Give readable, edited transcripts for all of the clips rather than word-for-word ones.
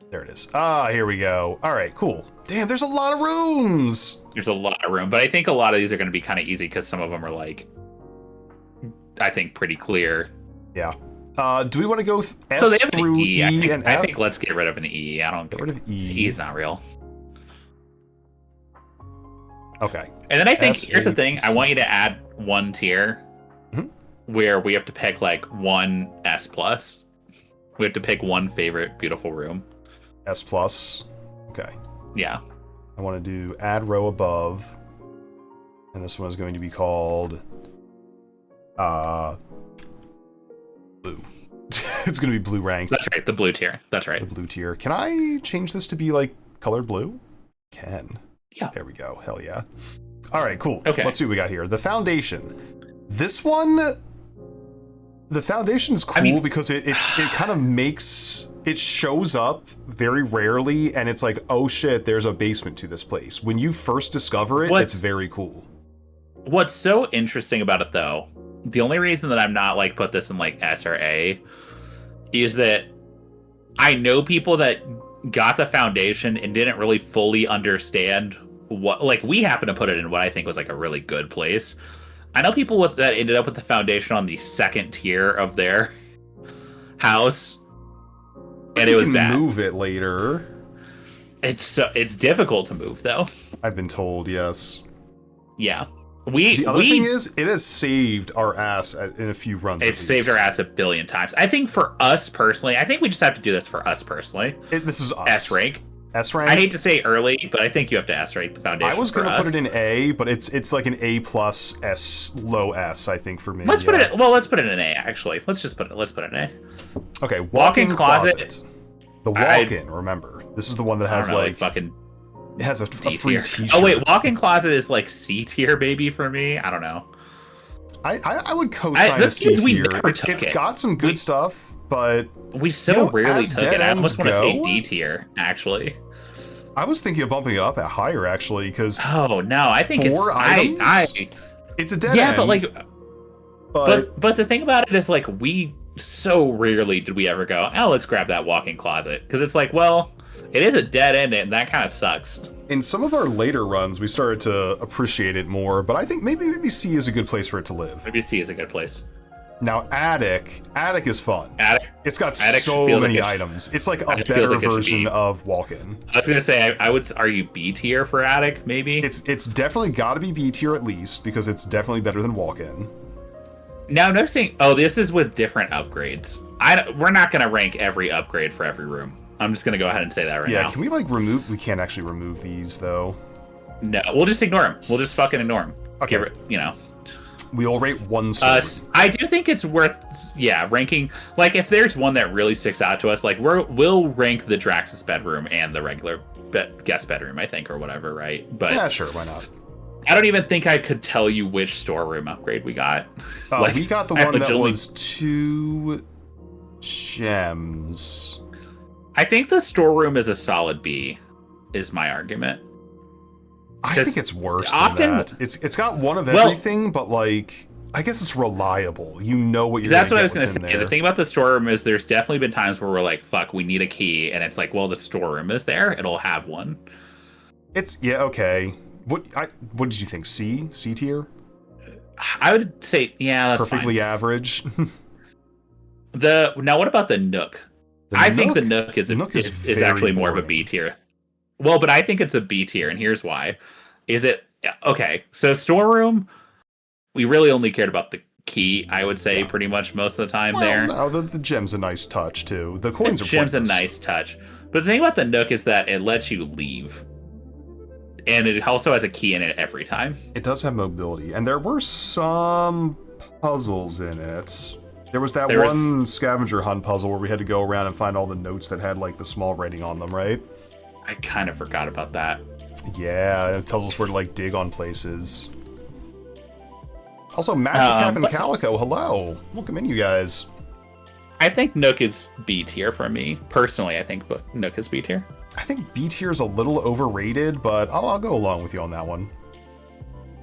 There it is. Ah, here we go. All right, cool. Damn, there's a lot of rooms. There's a lot of room, but I think a lot of these are going to be kind of easy because some of them are like, I think, pretty clear. Yeah. Do we want to go S So they have through an E, and F? I think let's get rid of an E. I don't Get care. rid of E. E is not real. Okay. And then I think S, here's the A, thing. I C. want you to add one tier Mhm. where we have to pick like one S plus. We have to pick one favorite beautiful room. S plus. Okay. Yeah. I want to do add row above. And this one is going to be called blue. It's going to be blue ranked. That's right. The blue tier. That's right. The blue tier. Can I change this to be like colored blue? Can. Yeah. There we go. Hell yeah. All right, cool. Okay. Let's see what we got here. The foundation. This one, the foundation's cool because it kind of makes, it shows up very rarely and it's like, oh shit, there's a basement to this place. When you first discover it, it's very cool. What's so interesting about it though, the only reason that I'm not like put this in like S or A is that I know people that got the foundation and didn't really fully understand what, like, we happen to put it in what I think was like a really good place. I know people that ended up with the foundation on the second tier of their house, and it was bad. Move it later. It's difficult to move though. I've been told, yes. Yeah. The other thing is, it has saved our ass in a few runs. It's saved our ass a billion times. I think for us personally, I think we just have to do this for us personally. This is us. S rank. S rank. I hate to say early, but I think you have to S rank the foundation. I was going to put it in A, but it's like an A plus S low S. I think for me. Let's put it. Well, let's put it in A. Actually, let's put it in A. Okay. Walk-in closet. The walk-in. Remember, this is the one that has like fucking. It has a free T-shirt. Oh wait, walk-in closet is like C tier, baby, for me. I don't know. I would co-sign a C tier. It's got some good stuff, but we so rarely took it. I almost want to say D tier, actually. I was thinking of bumping it up at higher, actually, because oh no, I think it's it's a dead end. Yeah, but like, but the thing about it is like we so rarely did we ever go, oh, let's grab that walk-in closet, because it's like, well, it is a dead end, and that kind of sucks. In some of our later runs, we started to appreciate it more, but I think maybe C is a good place for it to live. Maybe C is a good place. Now, attic is fun. It's got so many items. It's like a better version of walk-in. I was gonna say, I would argue B tier for attic, maybe. It's definitely got to be B tier at least, because it's definitely better than walk-in. Now, noticing, oh, this is with different upgrades. We're not gonna rank every upgrade for every room. I'm just gonna go ahead and say that right now. Yeah, can we like remove? We can't actually remove these though. No, we'll just ignore them. We'll just fucking ignore them. Okay. We'll rate one star. I do think it's worth, ranking. Like, if there's one that really sticks out to us, like we'll rank the Drax's bedroom and the regular guest bedroom, I think, or whatever, right? But yeah, sure, why not? I don't even think I could tell you which storeroom upgrade we got. Like, we got the one that was 2 gems. I think the storeroom is a solid B, is my argument. I think it's worse than that. It's got one of everything, but like, I guess it's reliable. You know what you're gonna get. That's what I was going to say. There. The thing about the storeroom is there's definitely been times where we're like, fuck, we need a key. And it's like, well, the storeroom is there. It'll have one. Okay. What did you think? C tier? I would say, yeah, that's perfectly average. Now, what about the Nook? I think the Nook is actually more of a B tier. Well, but I think it's a B tier, and here's why. Okay, so storeroom, we really only cared about the key, I would say, pretty much most of the time there. No, the gem's a nice touch, too. The coins are pointless. Gem's a nice touch. But the thing about the Nook is that it lets you leave. And it also has a key in it every time. It does have mobility, and there were some puzzles in it. There was one scavenger hunt puzzle where we had to go around and find all the notes that had like the small writing on them, right? I kind of forgot about that. Yeah, it tells us where to like dig on places. Also, Magic Cap and Calico, hello. Welcome in, you guys. I think Nook is B tier for me. Personally, I think Nook is B tier. I think B tier is a little overrated, but I'll go along with you on that one.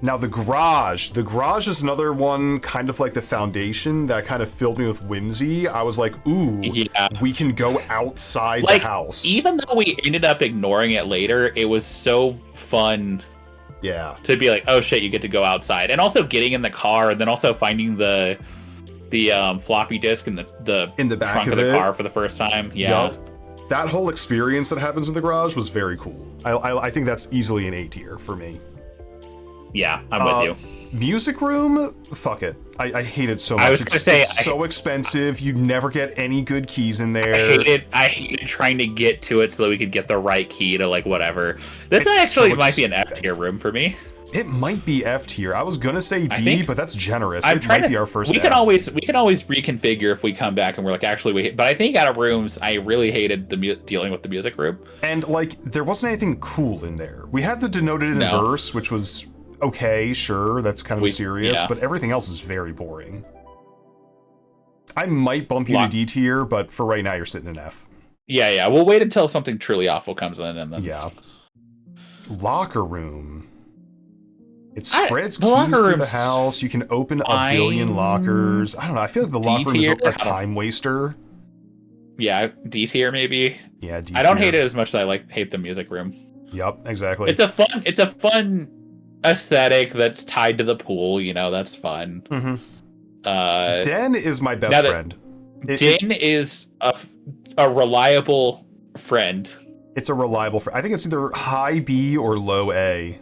Now the garage is another one, kind of like the foundation, that kind of filled me with whimsy. I was like, ooh, Yeah. we can go outside Like, the house. even though we ended up ignoring it later, it was so fun. Yeah. To be like, oh shit, you get to go outside, and also getting in the car, and then also finding the floppy disk in the back trunk of the car for the first time. Yeah. Yep. That whole experience that happens in the garage was very cool. I think that's easily an A tier for me. Yeah, I'm with you. Music room, fuck it. I hate it so much. I was gonna say, it's so expensive. You never get any good keys in there. I hated trying to get to it so that we could get the right key to like whatever. This It's actually so might be an F tier room for me. It might be F tier. I was gonna say D, but that's generous. It might be our first. We can always reconfigure if we come back and we're like, actually, but I think out of rooms, I really hated dealing with the music room. And like, there wasn't anything cool in there. We had the denoted inverse, which was okay, sure, that's kind of mysterious, but everything else is very boring. I might bump you to D tier, but for right now, you're sitting in F. Yeah. We'll wait until something truly awful comes in, and then locker room. It spreads keys through the house. You can open a billion lockers. I don't know. I feel like the locker room is a time waster. Yeah, D tier maybe. Yeah, D tier. I don't hate it as much as I hate the music room. Yep, exactly. It's a fun aesthetic that's tied to the pool. You know, that's fun. Mm-hmm. Den is my best friend. Den is a reliable friend. It's a reliable friend. I think it's either high B or low A.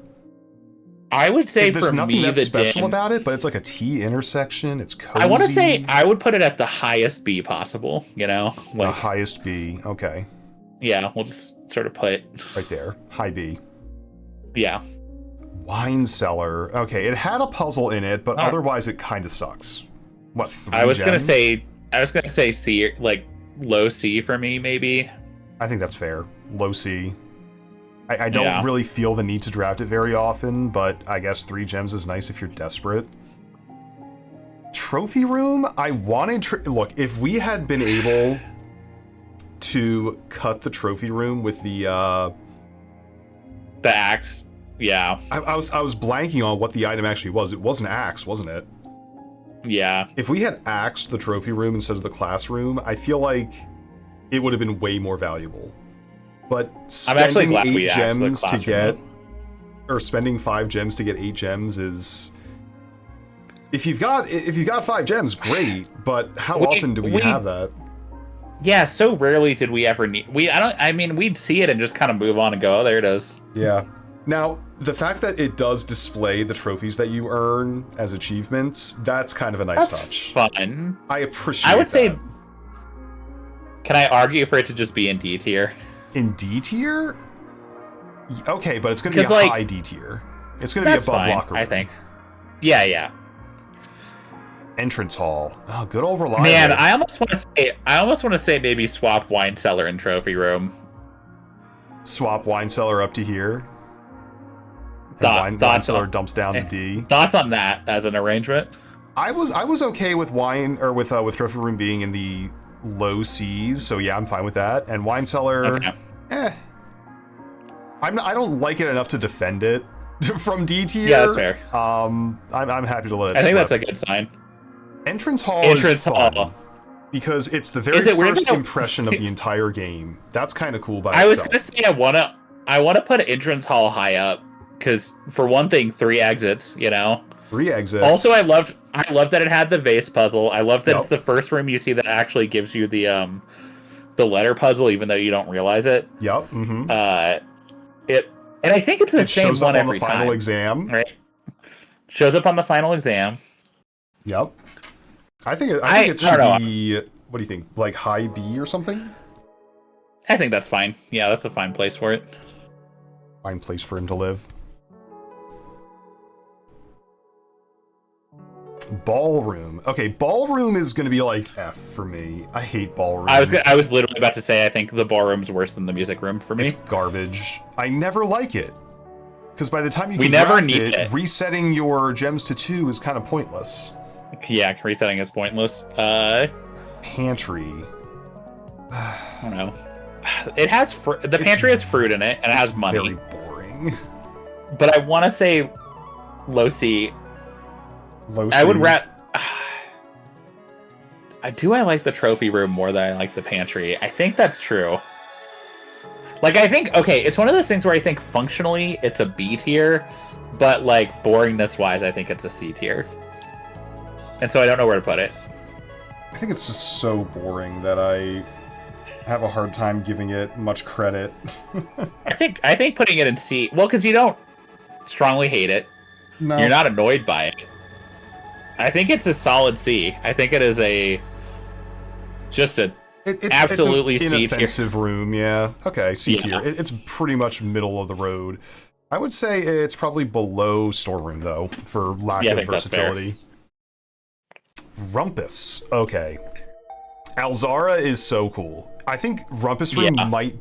I would say there's nothing that's special Den, about it, but it's like a T intersection. It's cozy. I want to say I would put it at the highest B possible. You know, like the highest B. Okay. Yeah, we'll just sort of put right there, high B. Yeah. Wine cellar. Okay, it had a puzzle in it, but otherwise it kind of sucks. What? 3 I was gems? gonna say C, like low C for me, maybe. I think that's fair. Low C. I don't really feel the need to draft it very often, but I guess 3 gems is nice if you're desperate. Trophy room? I wanted... Look, if we had been able to cut the trophy room with the axe, yeah. I was blanking on what the item actually was. It was an axe, wasn't it? Yeah. If we had axed the trophy room instead of the classroom, I feel like it would have been way more valuable. But spending 8 gems to get, or spending 5 gems to get 8 gems is, if you've got 5 gems, great. But how often do we have that? Yeah, so rarely did we ever need. We'd see it and just kind of move on and go, oh, there it is. Yeah. Now, the fact that it does display the trophies that you earn as achievements, that's kind of a nice touch. Fun. I appreciate. I would say. Can I argue for it to just be in D tier? In D tier? Okay, but it's going to be a high D tier. It's going to be above locker room. I think. Yeah. Entrance hall. Oh, good old reliable. Man, I almost want to say maybe swap wine cellar and trophy room. Swap wine cellar up to here. Wine cellar dumps down to D. Thoughts on that as an arrangement? I was okay with with trophy room being in the low C's, so yeah, I'm fine with that. And wine cellar, I don't like it enough to defend it from D tier. Yeah, that's fair. I'm happy to let it. I think slip. that's a good sign. Entrance hall is fun because it's the very first impression of the entire game. That's kind of cool by itself. I was gonna say I wanna put entrance hall high up because for one thing, 3 exits. You know. 3 exits. Also, I love that it had the vase puzzle. I love that it's the first room you see that actually gives you the letter puzzle, even though you don't realize it. Yep. Mm-hmm. And I think it's the same one every time. Shows up on the final exam. Right. Shows up on the final exam. Yep. I think it should be. What do you think? Like high B or something? I think that's fine. Yeah, that's a fine place for it. Fine place for him to live. Ballroom. Okay, ballroom is going to be like F for me. I hate ballroom. I was literally about to say I think the ballroom's worse than the music room for me. It's garbage. I never like it. Because by the time you resetting your gems to 2 is kind of pointless. Yeah, resetting is pointless. Pantry. I don't know. It has the pantry has fruit in it, and it has money. Very boring. But I want to say Low C. Low C. I would I like the trophy room more than I like the pantry. I think that's true. Like, I think, okay, it's one of those things where I think functionally it's a B tier, but like boringness wise, I think it's a C tier. And so I don't know where to put it. I think it's just so boring that I have a hard time giving it much credit. I think putting it in C, well, because you don't strongly hate it. No. You're not annoyed by it. I think it's a solid C. I think it is it's absolutely it's an C tier. inoffensive room, yeah. Okay, C tier. Yeah. It's pretty much middle of the road. I would say it's probably below storeroom, though, for lack of versatility. Rumpus. Okay. Alzara is so cool. I think Rumpus Room might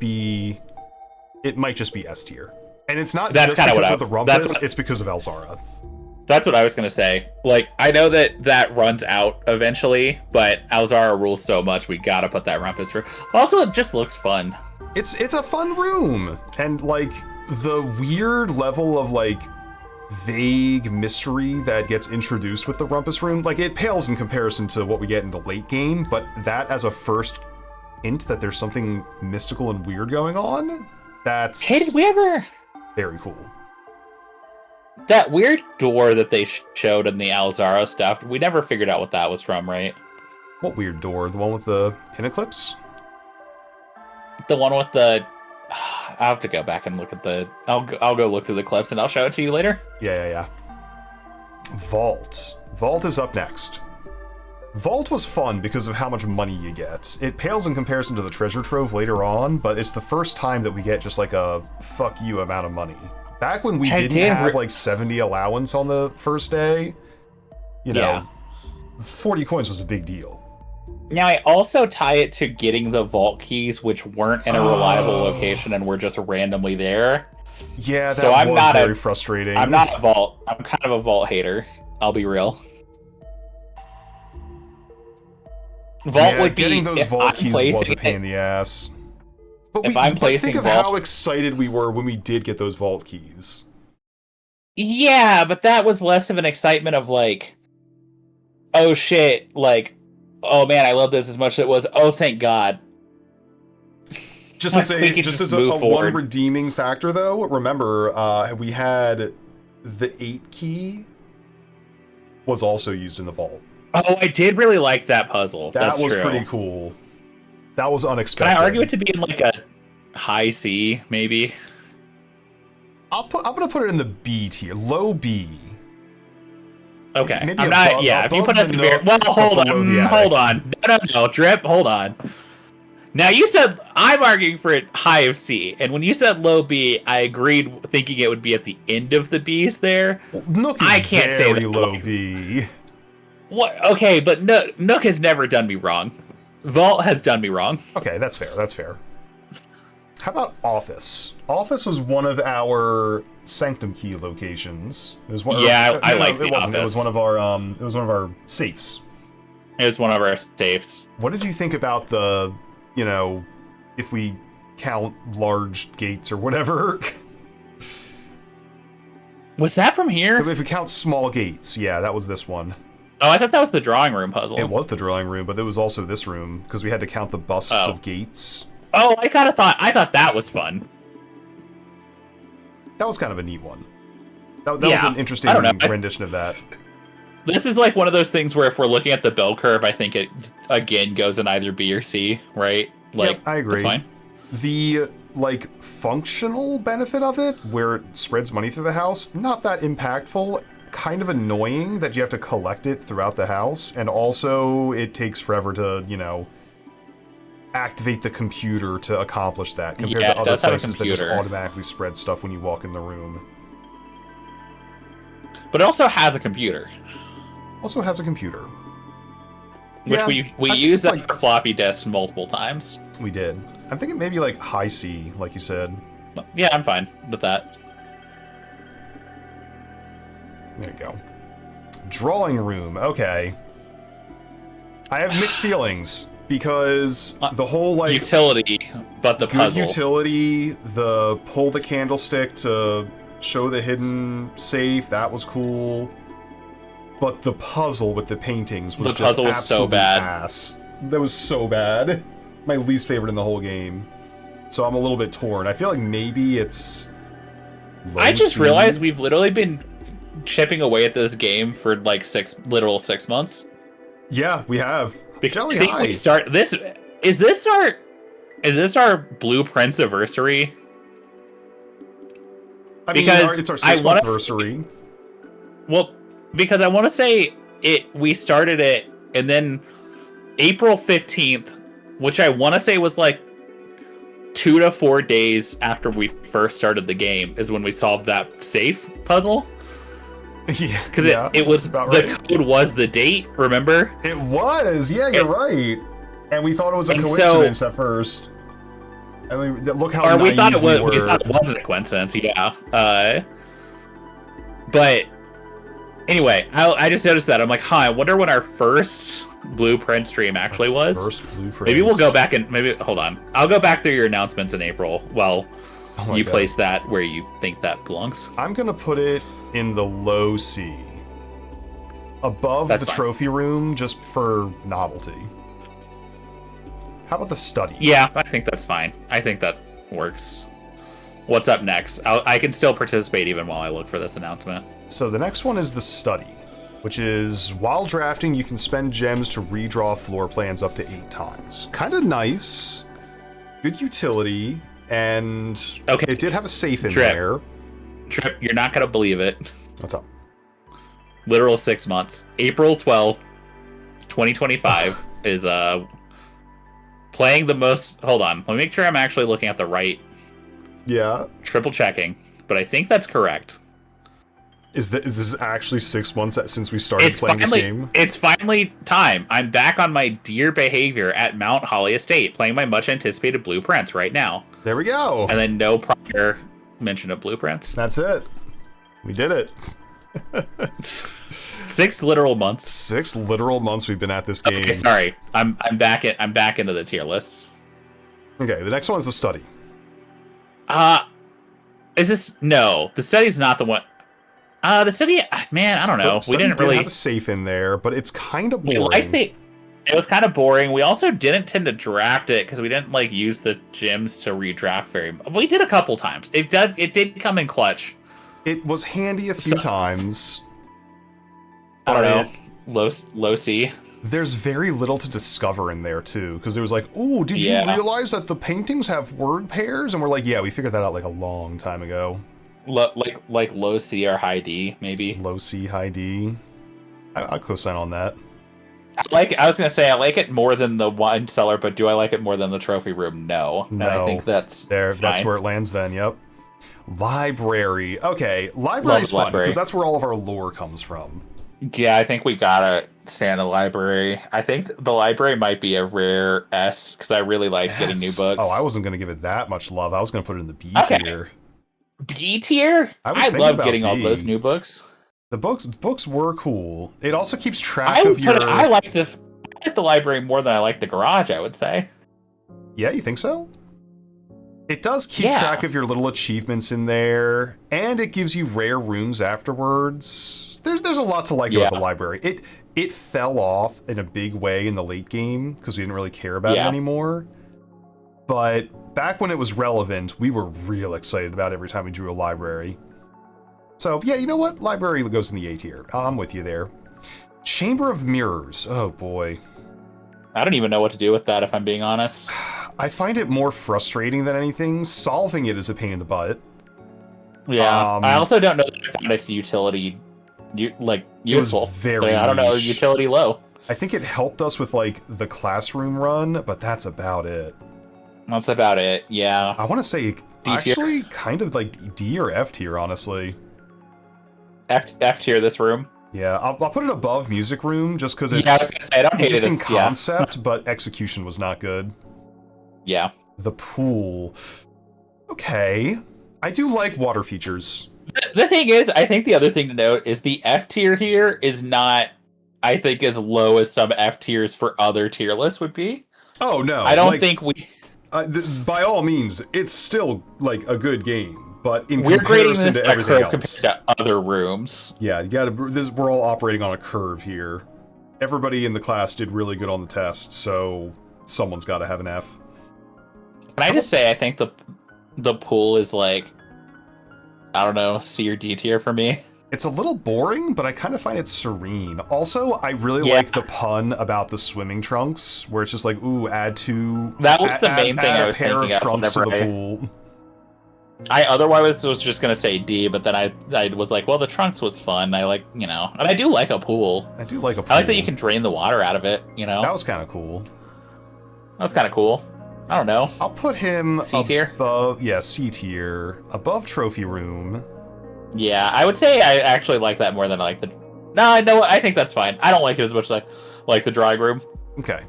just be S tier. And it's not just because of the Rumpus, it's because of Alzara. That's what I was going to say. Like, I know that runs out eventually, but Alzara rules so much, we gotta put that Rumpus Room. Also, it just looks fun. It's a fun room. And, like, the weird level of, like, vague mystery that gets introduced with the Rumpus Room, like, it pales in comparison to what we get in the late game, but that as a first hint that there's something mystical and weird going on, that's did we ever... very cool. That weird door that they showed in the Alzara stuff, we never figured out what that was from, right? What weird door? The one with the pin eclipse? The one with the... I'll have to go back and look at the... I'll go look through the clips and I'll show it to you later. Yeah. Vault. Vault is up next. Vault was fun because of how much money you get. It pales in comparison to the treasure trove later on, but it's the first time that we get just like a fuck you amount of money. Back when we didn't have like 70 allowance on the first day, you know, 40 coins was a big deal. Now, I also tie it to getting the vault keys, which weren't in a reliable location and were just randomly there. Yeah, that was very frustrating. I'm not a vault. I'm kind of a vault hater. I'll be real. Vault would be getting those vault keys was a pain in the ass. But think of how excited we were when we did get those vault keys. Yeah, but that was less of an excitement of like, oh shit, like, oh man, I love this as much as it was, oh thank God. Just as a one redeeming factor though, remember, we had the 8 key was also used in the vault. Oh, I did really like that puzzle. That was pretty cool. That was unexpected. Can I argue it to be in like a high C, maybe? I'm gonna put it in the B tier, low B. Okay, maybe I'm not. Yeah, if you put it in the very well, hold on. No, Drip, hold on. Now you said I'm arguing for it high of C, and when you said low B, I agreed, thinking it would be at the end of the B's there. Well, Nook is I can't say that low B. What? Okay, but Nook has never done me wrong. Vault has done me wrong. Okay, that's fair. How about Office? Office was one of our Sanctum Key locations. It was one. I like the Office. It was one of our safes. It was one of our safes. What did you think about the, if we count large gates or whatever? Was that from here? If we count small gates, yeah, that was this one. Oh, I thought that was the drawing room puzzle. It was the drawing room, but it was also this room because we had to count the busts of gates. Oh, I thought that was fun. That was kind of a neat one. That was an interesting rendition of that. This is like one of those things where if we're looking at the bell curve, I think it again goes in either B or C, right? Like, yep, I agree. That's fine. The functional benefit of it, where it spreads money through the house, not that impactful. Kind of annoying that you have to collect it throughout the house, and also it takes forever to, activate the computer to accomplish that compared to other places that just automatically spread stuff when you walk in the room. But it also has a computer. Which we used that for floppy disks multiple times. We did. I'm thinking maybe like high C, like you said. Yeah, I'm fine with that. There you go. Drawing room. Okay. I have mixed feelings because the whole utility, but the good puzzle. Utility, the pull the candlestick to show the hidden safe. That was cool. But the puzzle with the paintings was just absolute ass. That was so bad. My least favorite in the whole game. So I'm a little bit torn. I feel like maybe it's... I just realized we've literally been chipping away at this game for like 6 months. Yeah, we have. Because I think we start this. Is this our Blueprints anniversary? I mean, because it's our 6th anniversary. Well, because I want to say we started it, and then April 15th, which I want to say was like 2 to 4 days after we first started the game, is when we solved that safe puzzle. Yeah, because it was the right. Code was the date. Remember? It was. Yeah, you're right. And we thought it was a coincidence at first. I mean, look how naive we thought it was. We thought it wasn't a coincidence. Yeah. But anyway, I just noticed that. I'm like, I wonder when our first Blueprint stream actually was. First Blueprint. Maybe we'll go back and hold on. I'll go back through your announcements in April while you place that where you think that belongs. I'm gonna put it in the low C, above the trophy room, just for novelty. How about the study? Yeah, I think that's fine. I think that works. What's up next? I can still participate even while I look for this announcement. So the next one is the study, which is while drafting, you can spend gems to redraw floor plans up to 8 times. Kind of nice, good utility, and it did have a safe in there. Trip, you're not gonna believe it. What's up? Literal 6 months. April 12th, 2025 is playing the most. Hold on, let me make sure I'm actually looking at the right. Yeah. Triple checking, but I think that's correct. Is this actually 6 months since we started playing this game? It's finally time. I'm back on my deer behavior at Mount Holly Estate, playing my much anticipated Blueprints right now. There we go. And then no prior mention of Blueprints. That's it. We did it. 6 literal months. 6 literal months we've been at this game. Okay, sorry. I'm back into the tier list. Okay, the next one is the study. Is this no? The study's not the one. The study, man, I don't know. We didn't really have a safe in there, but it's kind of boring. It was kind of boring. We also didn't tend to draft it because we didn't use the gems to redraft very much. We did a couple times. It did come in clutch. It was handy a few times. I don't know. Low C. There's very little to discover in there too, because there was like, oh, did you realize that the paintings have word pairs? And we're like, yeah, we figured that out like a long time ago. Like low C or high D, maybe. Low C, high D. I'll co-sign on that. I was gonna say I like it more than the wine cellar, but do I like it more than the trophy room? No. And I think that's there. Fine. That's where it lands. Then, yep. Library. Okay, library's fun because that's where all of our lore comes from. Yeah, I think we gotta stand a library. I think the library might be a rare S because I really like getting new books. Oh, I wasn't gonna give it that much love. I was gonna put it in the B tier. B tier? I love getting all those new books. The books were cool. It also keeps track of your... I like the library more than I like the garage, I would say. Yeah, you think so? It does keep track of your little achievements in there, and it gives you rare rooms afterwards. There's a lot to like about the library. It fell off in a big way in the late game, because we didn't really care about it anymore. But back when it was relevant, we were real excited about every time we drew a library. So, yeah, you know what? Library goes in the A tier. I'm with you there. Chamber of Mirrors. Oh, boy. I don't even know what to do with that, if I'm being honest. I find it more frustrating than anything. Solving it is a pain in the butt. Yeah. I also don't know that I found its utility, useful. Very I don't know, utility low. I think it helped us with, the classroom run, but that's about it. That's about it, yeah. I want to say, actually, kind of D or F tier, honestly. F tier this room. Yeah, I'll put it above music room just because it's I don't hate interesting concept, but execution was not good. Yeah. The pool. Okay. I do like water features. The thing is, I think the other thing to note is the F tier here is not, I think, as low as some F tiers for other tier lists would be. Oh, no. I don't think we... by all means, it's still, a good game. but in we're grading comparison this to by everything curve else. compared to other rooms. Yeah, you gotta. We're all operating on a curve here. Everybody in the class did really good on the test, so someone's got to have an F. Can I just say, I think the pool is like, I don't know, C or D tier for me. It's a little boring, but I kind of find it serene. Also, I really like the pun about the swimming trunks, where it's just like, ooh, add two. That was the main thing add I a was pair thinking of of trunks to whenever the pool. I otherwise was just gonna say D, but then I was like, well, the trunks was fun. I like, and I do like a pool. I do like a pool. I like that you can drain the water out of it. That was kind of cool. That was kind of cool. I don't know. I'll put him C tier. Above, yeah, C tier, above trophy room. Yeah, I would say I actually like that more than I like the. No, no, I think that's fine. I don't like it as much as I like the drawing room. Okay.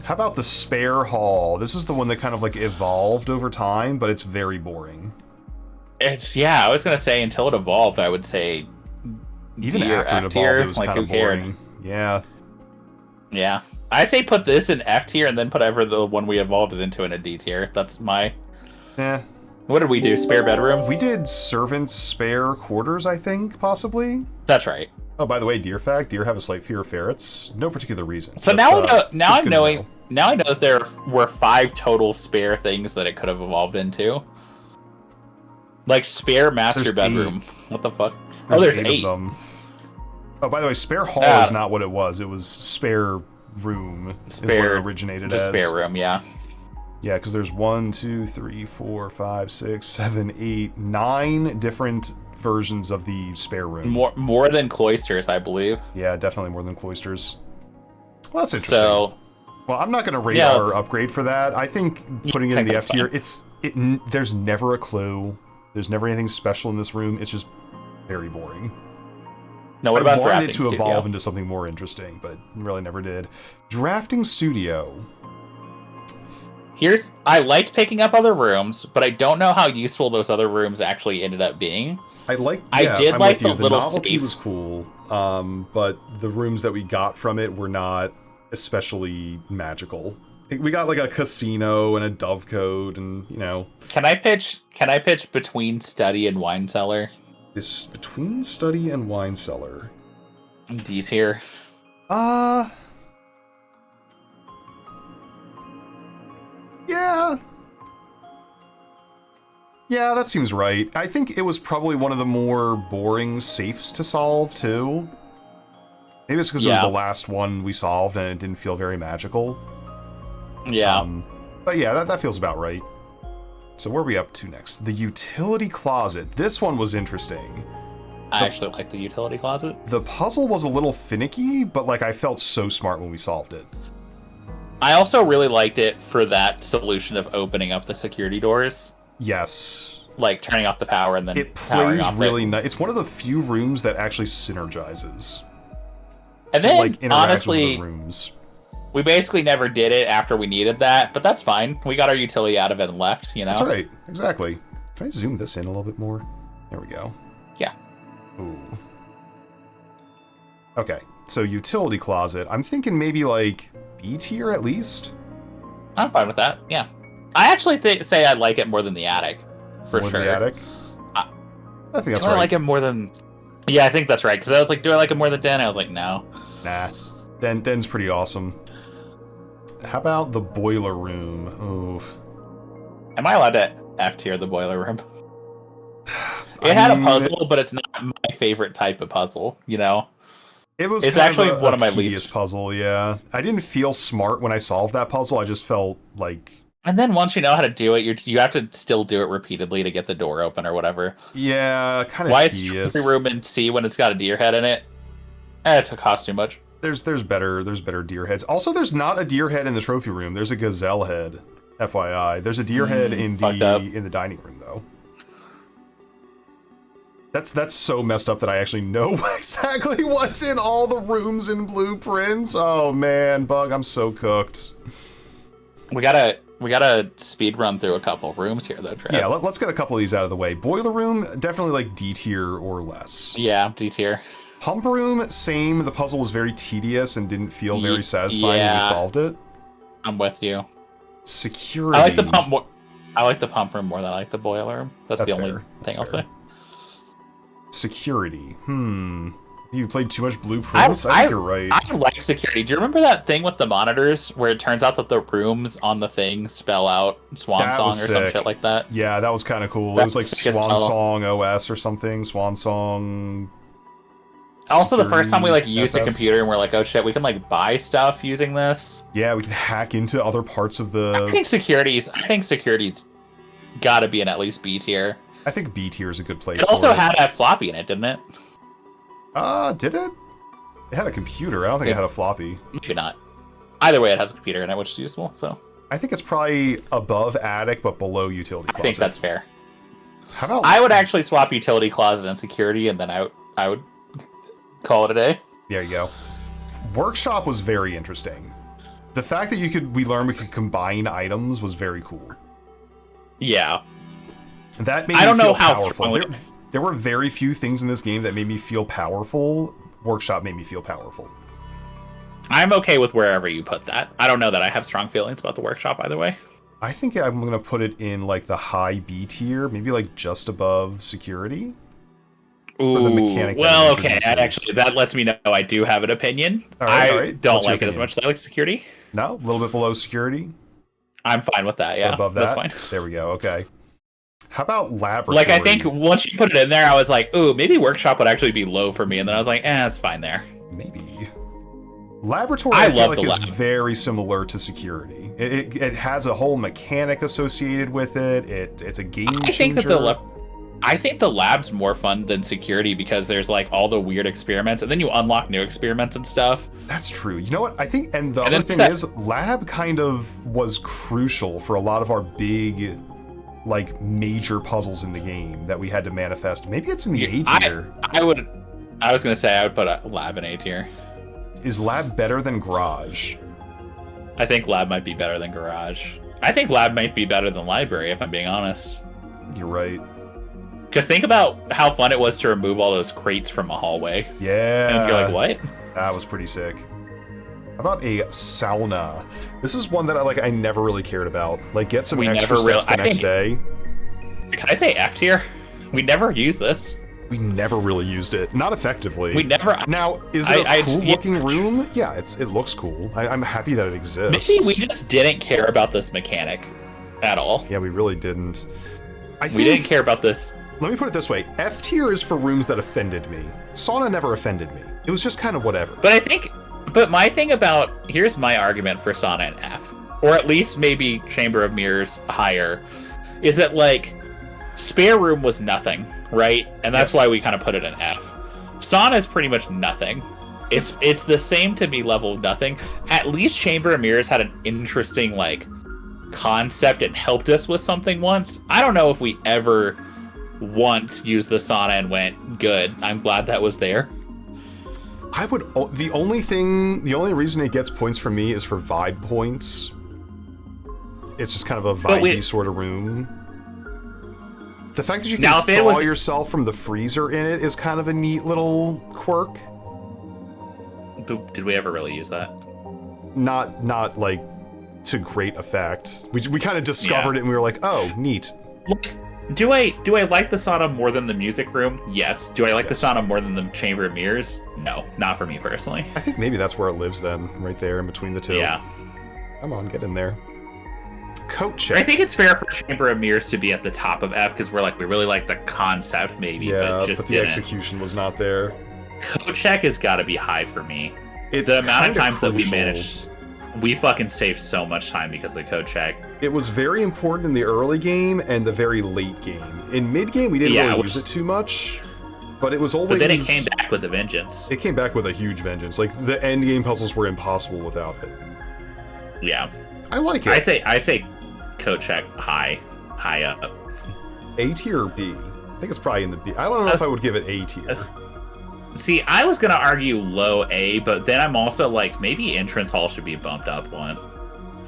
How about the spare hall? This is the one that kind of like evolved over time, but it's very boring. I was gonna say until it evolved, I would say even D or after it F evolved, tier. it was Like, kind of who cared? boring. Yeah. Yeah, I'd say put this in F tier and then put the one we evolved it into in a D tier. That's my. Eh. What did we do? Spare bedroom? We did servants' spare quarters, I think, possibly. That's right. Oh, by the way, deer fact: deer have a slight fear of ferrets. No particular reason. So Just, now I know. good to know. Now I know that there were 5 total spare things that it could have evolved into. Like spare master There's bedroom. 8. What the fuck? There's there's 8 of them. Oh, by the way, spare hall is not what it was. It was spare room. Is what it originated just as. Spare room, yeah. Yeah, because there's 1, 2, 3, 4, 5, 6, 7, 8, 9 different versions of the spare room. More than cloisters, I believe. Yeah, definitely more than cloisters. Well, that's interesting. So, well, I'm not going to rate our upgrade for that. I think putting it in the F tier, there's never a clue. There's never anything special in this room. It's just very boring. No, what about I wanted it to drafting evolve studio? into something more interesting, but really never did. Drafting studio. I liked picking up other rooms, but I don't know how useful those other rooms actually ended up being. I did like the little novelty safe. was cool, but the rooms that we got from it were not especially magical. We got like a casino and a dovecote, and Can I pitch between study and wine cellar? It's between study and wine cellar. D tier. Yeah, that seems right. I think it was probably one of the more boring safes to solve, too. Maybe it's because it was the last one we solved and it didn't feel very magical. Yeah. But yeah, that feels about right. So where are we up to next? The utility closet. This one was interesting. I actually like the utility closet. The puzzle was a little finicky, but like I felt so smart when we solved it. I also really liked it for that solution of opening up the security doors. Yes. Like turning off the power and then it plays really nice. It's one of the few rooms that actually synergizes. And then, like, honestly, with the rooms. We basically never did it after we needed that, but that's fine. We got our utility out of it and left, That's right. Exactly. Can I zoom this in a little bit more? There we go. Yeah. Ooh. Okay, so utility closet. I'm thinking maybe like B tier at least. I'm fine with that. Yeah. I actually say I like it more than the attic, for more sure. Than the attic. I think that's right. I like it more than. Yeah, I think that's right. Because I was like, do I like it more than Den? I was like, no. Nah. Den's pretty awesome. How about the boiler room? Oof. Am I allowed to F tier the boiler room? It had a puzzle, but it's not my favorite type of puzzle. It's actually one of my least puzzle. Yeah, I didn't feel smart when I solved that puzzle. I just felt like. And then once you know how to do it, you have to still do it repeatedly to get the door open or whatever. Yeah, kind of. Why is trophy room in C when it's got a deer head in it? It costs too much. There's better deer heads. Also, there's not a deer head in the trophy room. There's a gazelle head. FYI, there's a deer head in the dining room though. That's so messed up that I actually know exactly what's in all the rooms in blueprints. Oh man, Bug, I'm so cooked. We gotta speed run through a couple rooms here though, Trev. Yeah, let's get a couple of these out of the way. Boiler room, definitely like D tier or less. Yeah, D tier. Pump room, same. The puzzle was very tedious and didn't feel very satisfying when we solved it. I'm with you. Security. I like the pump room more than I like the boiler room. That's the only thing I'll say. Security. You played too much Blueprints? I think you're right. I like security. Do you remember that thing with the monitors where it turns out that the rooms on the thing spell out Swan Song or some shit like that? Yeah, that was kind of cool. It was like Swan Song OS or something. Swan Song. Also, the first time we like used a computer and we're like, oh shit, we can like buy stuff using this. Yeah, we can hack into other parts of the. I think security's got to be in at least B tier. I think B tier is a good place. It also had a floppy in it, didn't it? Did it? It had a computer. I don't think it had a floppy. Maybe not. Either way, it has a computer in it, which is useful. So I think it's probably above attic, but below utility closet. I think that's fair. How about? I would actually swap utility closet and security, and then I would call it a day. There you go. Workshop was very interesting. The fact that we learned we could combine items was very cool. Yeah. That made me feel powerful. There were very few things in this game that made me feel powerful. Workshop made me feel powerful. I'm okay with wherever you put that. I don't know that I have strong feelings about the workshop either way. I think I'm going to put it in like the high B tier, maybe like just above security. Ooh, the mechanic well, okay. That lets me know I do have an opinion. All right. Don't like it as much as I like security. No? A little bit below security? I'm fine with that, yeah. Above that? That's fine. There we go, okay. How about laboratory? Like, I think once you put it in there, I was like, ooh, maybe workshop would actually be low for me. And then I was like, it's fine there. Maybe. Laboratory, I feel like, is very similar to security. It has a whole mechanic associated with it. It's a game changer. I think the lab's more fun than security because there's like all the weird experiments and then you unlock new experiments and stuff. That's true. You know what? I think, and the other thing is, lab kind of was crucial for a lot of our big, like, major puzzles in the game that we had to manifest. Maybe it's in the A tier. I was going to say I would put a lab in A tier. Is lab better than garage? I think lab might be better than garage. I think lab might be better than library, if I'm being honest. You're right. Because think about how fun it was to remove all those crates from a hallway. Yeah. And you're like, what? That was pretty sick. How about a sauna? This is one that I never really cared about. Like, get some extra steps the next day. Can I say F tier? We never used this. We never really used it. Not effectively. We never. Now, is it a cool-looking room? Yeah, it looks cool. I'm happy that it exists. Maybe we just didn't care about this mechanic at all. Yeah, we really didn't. We didn't care about this. Let me put it this way. F tier is for rooms that offended me. Sauna never offended me. It was just kind of whatever. But my thing about, here's my argument for sauna and F, or at least maybe Chamber of Mirrors higher, is that like spare room was nothing, right? And that's why we kind of put it in F. Sauna is pretty much nothing. It's the same to me level of nothing. At least Chamber of Mirrors had an interesting like concept and helped us with something once. I don't know if we ever once used the sauna and went good. I'm glad that was there. The only reason it gets points from me is for vibe points. It's just kind of a vibey sort of room. The fact that you can thaw yourself from the freezer in it is kind of a neat little quirk. Did we ever really use that? Not like to great effect. We kind of discovered it and we were like, oh, neat. Do I like the sauna more than the music room? Yes. Do I like the sauna more than the Chamber of Mirrors? No, not for me personally. I think maybe that's where it lives then, right there in between the two. Yeah. Come on, get in there. Coat check. I think it's fair for Chamber of Mirrors to be at the top of F because we really like the concept maybe, but the execution was not there. Coat check has got to be high for me. It's the amount of times that we managed. We fucking saved so much time because of the code check. It was very important in the early game and the very late game. In mid-game, we didn't really use it too much, but it was always... But then it came back with a vengeance. It came back with a huge vengeance. Like, the end game puzzles were impossible without it. Yeah. I like it. I say code check high up. A tier or B? I think it's probably in the B. I don't know if I would give it A tier. See, I was going to argue low A, but then I'm also like, maybe Entrance Hall should be bumped up one.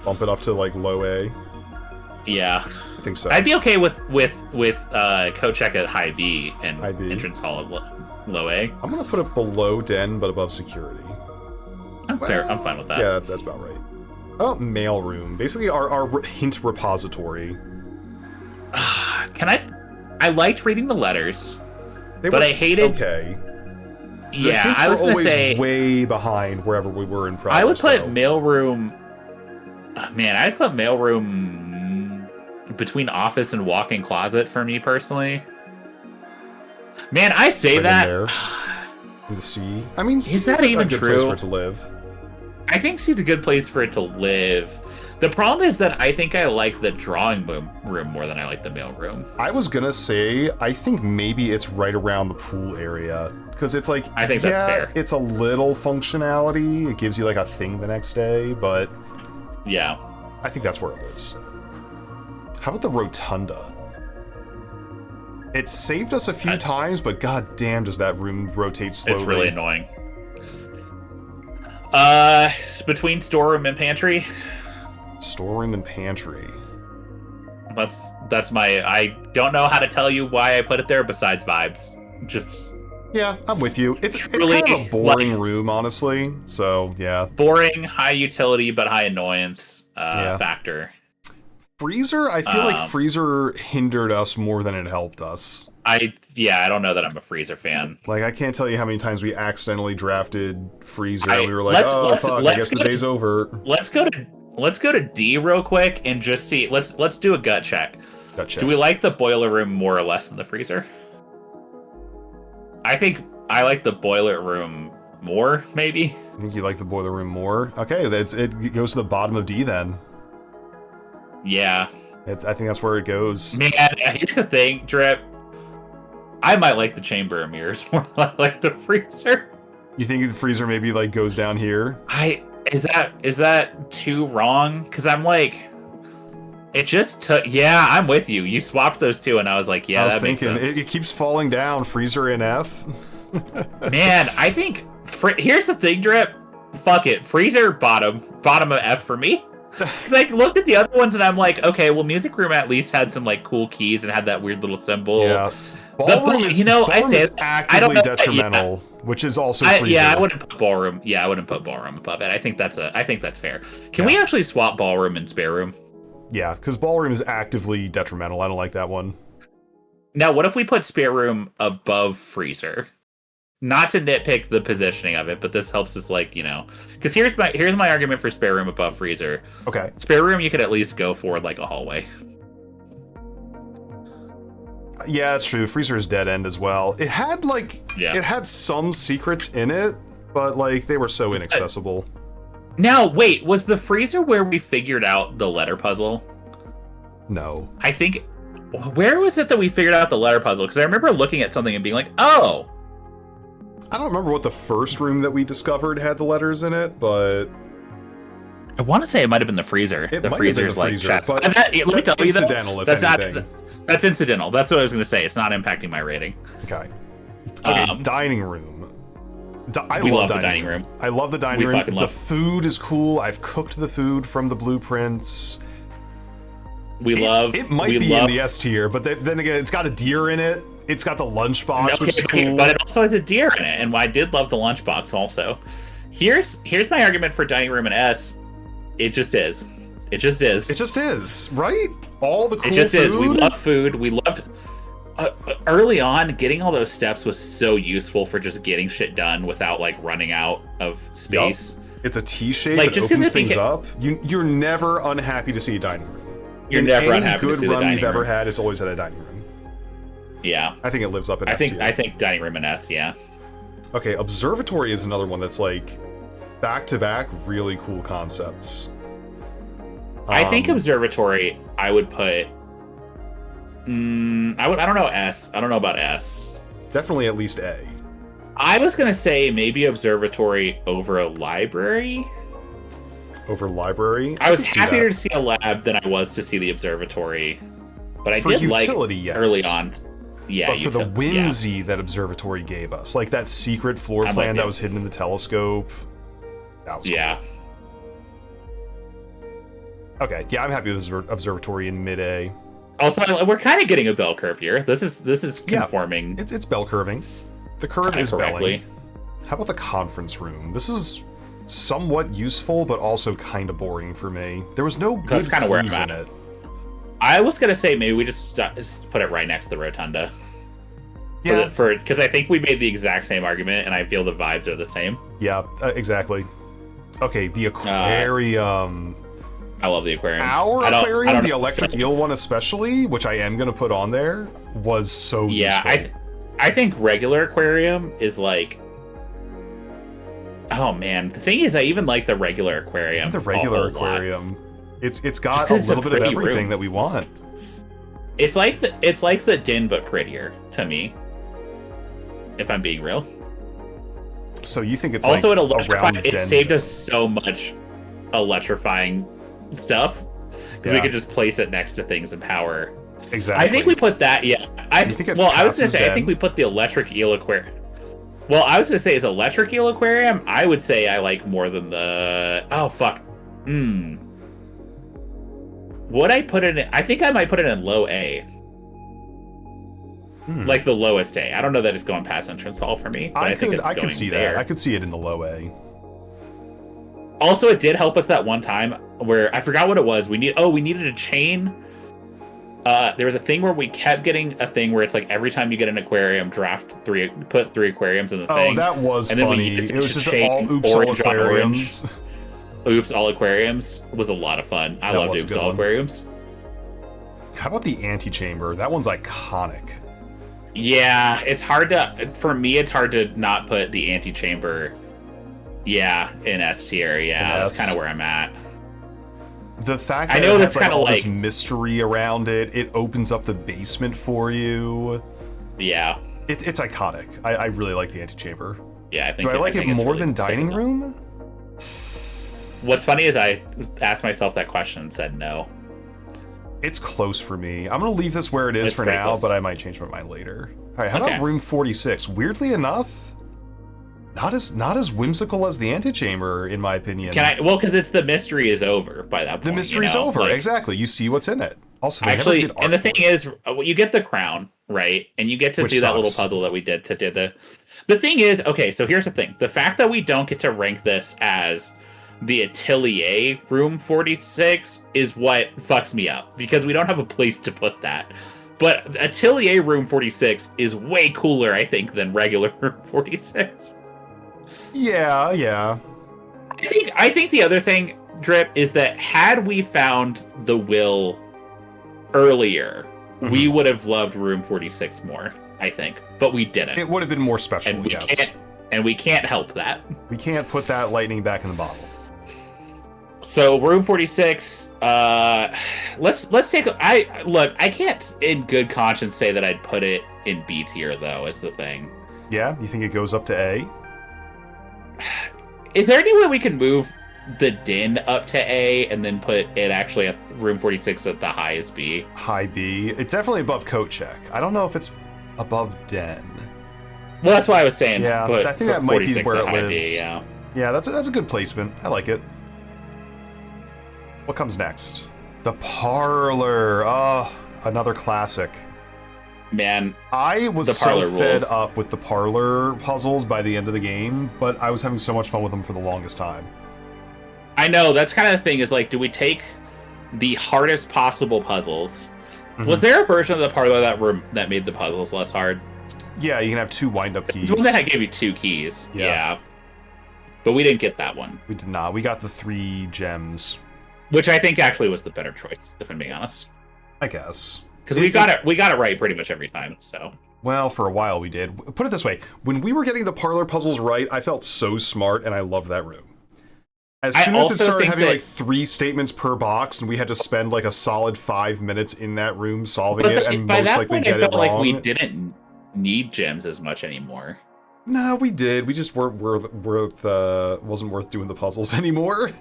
Bump it up to, like, low A? Yeah. I think so. I'd be okay with code check at high B and Entrance Hall at low A. I'm going to put it below Den, but above security. I'm fine with that. Yeah, that's about right. Oh, mailroom. Basically, our hint repository. I liked reading the letters, but I hated. Okay. Yeah, I was going to say way behind wherever we were in progress. I would put mailroom. Man, I'd put mailroom between office and walk-in closet for me personally. Man, I say right that. In the C. I mean, is that even a good true? Place for it to live. I think C's a good place for it to live. The problem is that I think I like the drawing room more than I like the mailroom. I was gonna say, I think maybe it's right around the pool area. Because it's like, I think that's fair. It's a little functionality. It gives you like a thing the next day, but yeah, I think that's where it lives. How about the rotunda? It saved us a few times, but god damn does that room rotate slowly. It's really annoying. Between storeroom and pantry. Storeroom and pantry. That's my. I don't know how to tell you why I put it there. Besides vibes, just. Yeah, I'm with you. It's really, kind of a boring room, honestly. So yeah. Boring, high utility but high annoyance factor. Freezer, I feel like freezer hindered us more than it helped us. I don't know that I'm a freezer fan. Like, I can't tell you how many times we accidentally drafted freezer and we were like, I guess the day's over. Let's go to D real quick and just see. Let's do a gut check. Do we like the boiler room more or less than the freezer? I think I like the boiler room more, maybe. I think you like the boiler room more? Okay, it goes to the bottom of D then. Yeah. I think that's where it goes. Man, here's the thing, Drip. I might like the chamber of mirrors more than I like the freezer. You think the freezer maybe like goes down here? Is that too wrong? Because I'm like, it just took. Yeah, I'm with you. You swapped those two, and I was like, yeah, that makes sense. It keeps falling down. Freezer and F. Man, I think here's the thing, Drip. Fuck it, freezer bottom of F for me. Because I looked at the other ones and I'm like, okay, well, music room at least had some like cool keys and had that weird little symbol. Yeah. Ballroom is actively detrimental, which is also freezer. Yeah, I wouldn't put ballroom. Yeah, I wouldn't put ballroom above it. I think that's fair. Can we actually swap ballroom and spare room? Yeah, because ballroom is actively detrimental. I don't like that one. Now, what if we put spare room above freezer? Not to nitpick the positioning of it, but this helps us, like, you know, because here's my argument for spare room above freezer. Okay. Spare room, you could at least go forward like a hallway. Yeah, that's true. Freezer is dead end as well. It had it had some secrets in it, but like they were so inaccessible. Now, wait, was the freezer where we figured out the letter puzzle? No. I think, where was it that we figured out the letter puzzle? Because I remember looking at something and being like, oh. I don't remember what the first room that we discovered had the letters in it, but I want to say it might have been the freezer. It the might freezer's have been the freezer, like but let me tell you though, that's incidental. That's incidental. That's what I was going to say. It's not impacting my rating. Okay. Dining room. I love the dining room. I love the dining room. The food is cool. I've cooked the food from the blueprints. It might be in the S tier, but then again, it's got a deer in it. It's got the lunchbox, which is cool. But it also has a deer in it, and I did love the lunchbox also. Here's my argument for dining room and S. It just is. It just is. It just is, right? All the cool food. It just is. We love food. We loved... early on, getting all those steps was so useful for just getting shit done without, like, running out of space. Yep. It's a T-shape. Like, it opens things up. You're never unhappy to see a dining room. You're never unhappy to see the dining room. Any good run you've ever had, it's always had a dining room. Yeah. I think it lives up in S tier. I think dining room and S, yeah. Okay, observatory is another one that's, like, back-to-back really cool concepts. I think observatory, I would put... I don't know S. I don't know about S. Definitely at least A. I was going to say maybe observatory over a library. Over library? I was happier to see a lab than I was to see the observatory. But I did like early on. Yeah, but for the whimsy that observatory gave us, like that secret floor plan that was hidden in the telescope, that was cool. Okay, yeah, I'm happy with this observatory in mid A. Also, we're kind of getting a bell curve here. This is conforming. Yeah, it's bell curving. The curve is belling. How about the conference room? This is somewhat useful, but also kind of boring for me. There was no good clues in it. I was gonna say maybe we just put it right next to the rotunda. Yeah. Because I think we made the exact same argument, and I feel the vibes are the same. Yeah, exactly. Okay, the aquarium. I love the aquarium. Our aquarium, the electric eel one especially, which I am gonna put on there, was so useful. I think regular aquarium is like. Oh man, the thing is, I even like the regular aquarium. The regular aquarium. It's got a little bit of everything that we want. It's like the din, but prettier to me. If I'm being real. So you think it's also like it electrified? It saved zone. us so much electrifying stuff because we could just place it next to things and power. Exactly. I think we put that. Yeah. I was gonna say I think we put the electric eel aquarium. Well, I was gonna say is electric eel aquarium. I would say I like more than the. Oh fuck. Would I put it in? I think I might put it in low A. Like the lowest A. I don't know that it's going past entrance hall for me. But I think it's could see there. that. I could see it in the low A. Also, it did help us that one time where I forgot what it was. We needed a chain. There was a thing where we kept getting a thing where it's like every time you get an aquarium, put 3 aquariums in the thing. Oh, that was and funny. It was just all oops all aquariums. Oops all aquariums was a lot of fun. I loved oops all aquariums. How about the antechamber? That one's iconic. Yeah, it's hard to not put the antechamber. Yeah, in S tier. Yeah, that's kind of where I'm at. The fact that it has all this mystery around it, it opens up the basement for you. Yeah, it's iconic. I really like the antechamber. Yeah, I think. Do I like it more than dining room? What's funny is I asked myself that question and said no. It's close for me. I'm gonna leave this where it is for now, close. But I might change my mind later. All right, how about room 46? Weirdly enough, not as whimsical as the antechamber, in my opinion. Well, because it's the mystery is over by that point. The mystery's over, exactly. You see what's in it. Also, actually, and the thing is, you get the crown, right? And you get to do that little puzzle that we did to do the thing is, okay, so here's the thing. The fact that we don't get to rank this as the Atelier room 46 is what fucks me up, because we don't have a place to put that. But Atelier room 46 is way cooler, I think, than regular room 46. Yeah. I think the other thing, Drip, is that had we found the will earlier, we would have loved room 46 more, I think. But we didn't. It would have been more special, yes. And we can't help that. We can't put that lightning back in the bottle. So room 46, let's take I can't in good conscience say that I'd put it in B tier though, is the thing. Yeah, you think it goes up to A? Is there any way we can move the din up to A and then put it actually at room 46 at the highest B? High B. It's definitely above coat check. I don't know if it's above den. Well, that's why I was saying. Yeah, I think that might be where it lives. B, yeah, that's a good placement. I like it. What comes next? The parlor. Oh, another classic. Man, I was so fed up with the parlor puzzles by the end of the game, but I was having so much fun with them for the longest time. I know, that's kind of the thing, is like, do we take the hardest possible puzzles? Was there a version of the parlor that made the puzzles less hard? Yeah, you can have 2 wind-up keys. It's one that gave you 2 keys. Yeah. But we didn't get that one. We did not. We got the 3 gems. Which I think actually was the better choice, if I'm being honest. I guess. Because we got it right pretty much every time, so. Well, for a while we did. Put it this way, when we were getting the parlor puzzles right, I felt so smart, and I loved that room. As soon as it started having like 3 statements per box, and we had to spend like a solid 5 minutes in that room solving it, and most likely get it wrong. I felt like we didn't need gems as much anymore. No, we did. We just wasn't worth doing the puzzles anymore.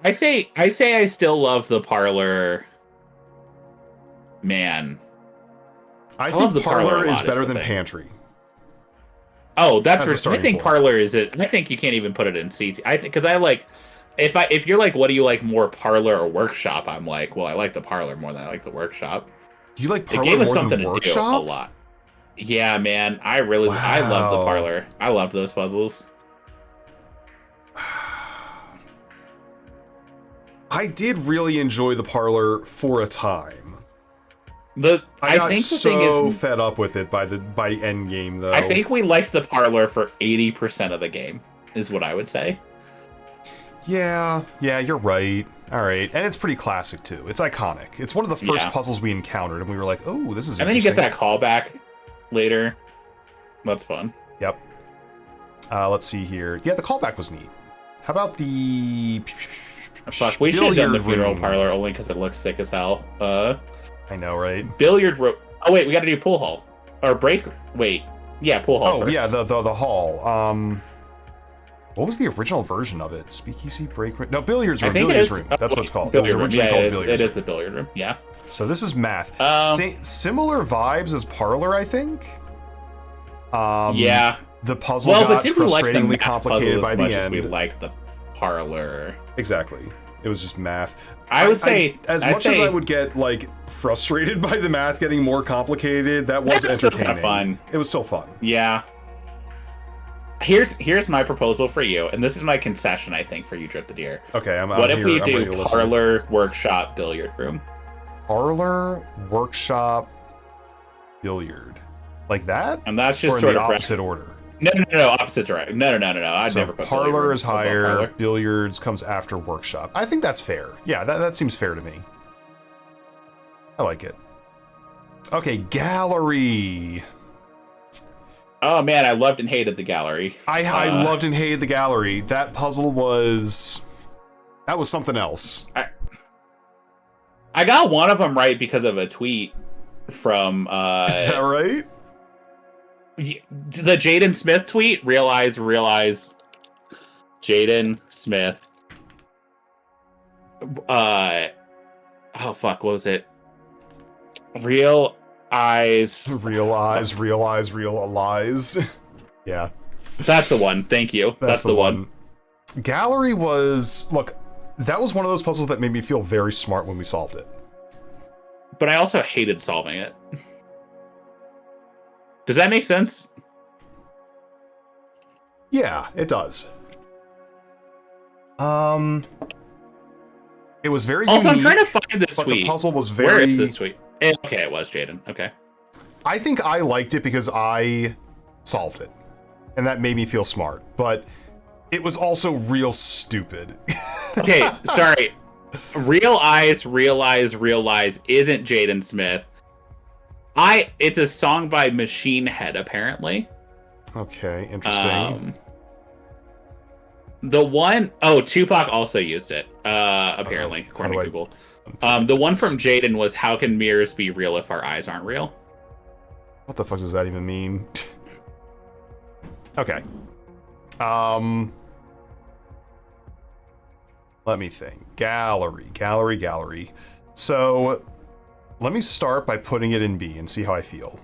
I say I still love the parlor. Man, I think the parlor is better than pantry. Oh, that's for. I think parlor is it. I think you can't even put it in CT. I think because I like if you're like, what do you like more, parlor or workshop? I'm like, well, I like the parlor more than I like the workshop. You like parlor more than workshop? A lot. Yeah, man, I love the parlor. I loved those puzzles. I did really enjoy the parlor for a time. I got think the so thing is, fed up with it by end game though. I think we liked the parlor for 80% of the game, is what I would say. Yeah, you're right. All right, and it's pretty classic too. It's iconic. It's one of the first puzzles we encountered, and we were like, "Oh, this is." And then you get that callback later. That's fun. Yep. Let's see here. Yeah, the callback was neat. How about the? Fuck, we should have done the funeral parlor only because it looks sick as hell. I know, right? Billiard room. Oh wait, we got to do pool hall or break. Wait, yeah, pool hall. Oh first. yeah, the hall. What was the original version of it? Speakeasy, break room? No, billiards room. Billiards room. That's what it's called. Billiard room. Yeah, it is room. the billiard room. Yeah. So this is math. Similar vibes as parlor, I think. Yeah. The puzzle got frustratingly complicated by the end. As we liked the parlor. Exactly. It was just math. I would say as much as I would get like frustrated by the math getting more complicated, that was entertaining. Kind of fun. It was still fun. Yeah. Here's my proposal for you, and this is my concession, I think, for you, DripTheDeer. Okay, what if we do parlor, workshop, billiard room? Parlor, workshop, billiard, like that, and that's just or sort in the of opposite order. No, opposite's right. No. I'd never put parlor is higher. Parlor. Billiards comes after workshop. I think that's fair. Yeah, that seems fair to me. I like it. Okay, gallery. Oh man, I loved and hated the gallery. I loved and hated the gallery. That puzzle was something else. I got one of them right because of a tweet from. Is that right? The Jaden Smith tweet. Realize. Jaden Smith. Oh fuck! What was it? Real lies. Yeah. That's the one. Thank you. That's the one. Gallery was... Look, that was one of those puzzles that made me feel very smart when we solved it. But I also hated solving it. Does that make sense? Yeah, it does. It was very also, unique, I'm trying to find this but tweet. The puzzle was very... Where is this tweet? Okay, it was Jaden. Okay. I think I liked it because I solved it. And that made me feel smart. But it was also real stupid. Okay, sorry. Realize isn't Jaden Smith. It's a song by Machine Head, apparently. Okay, interesting. The one... Oh, Tupac also used it, apparently, according to Google. The one from Jaden was, how can mirrors be real if our eyes aren't real? What the fuck does that even mean? Okay. Let me think. Gallery. So, let me start by putting it in B and see how I feel.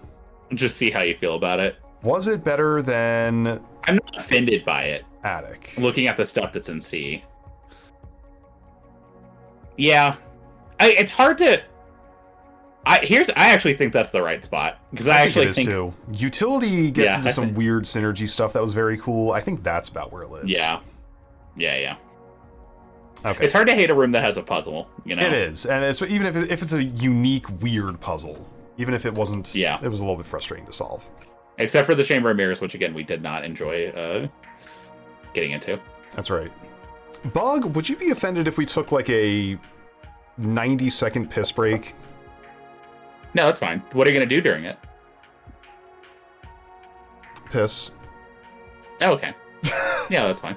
Just see how you feel about it. Was it better than... I'm not offended by it. Attic. Looking at the stuff that's in C. Yeah. It's hard to... I actually think that's the right spot. Because I actually think... too. Utility gets into some weird synergy stuff that was very cool. I think that's about where it lives. Yeah. Okay. It's hard to hate a room that has a puzzle, you know? It is. And even if it's a unique, weird puzzle. Even if it wasn't... Yeah. It was a little bit frustrating to solve. Except for the Chamber of Mirrors, which, again, we did not enjoy getting into. That's right. Bug, would you be offended if we took, like, a 90-second piss break? No, that's fine. What are you going to do during it? Piss. Oh, okay. Yeah, that's fine.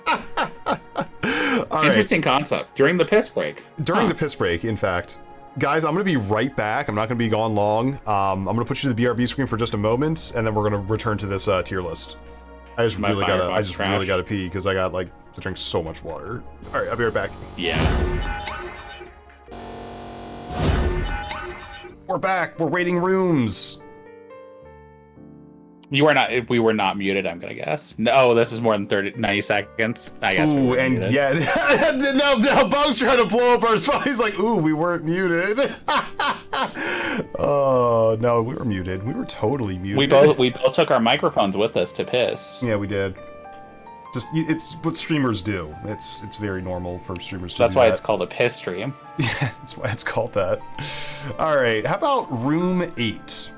Interesting concept. During the piss break. During the piss break, in fact. Guys, I'm going to be right back. I'm not going to be gone long. I'm going to put you to the BRB screen for just a moment, and then we're going to return to this tier list. I just really gotta pee because I got like to drink so much water. All right, I'll be right back. Yeah. We're back. We're waiting rooms. We were not muted, I'm gonna guess. No, this is more than 90 seconds. I guess. Ooh, and muted. Yeah, now Bug's trying to blow up our spot. He's like, ooh, we weren't muted. Oh no, we were muted. We were totally muted. We both took our microphones with us to piss. Yeah, we did. It's what streamers do. It's very normal for streamers to do that. That's why it's called a piss stream. Yeah, that's why it's called that. All right, how about room 8?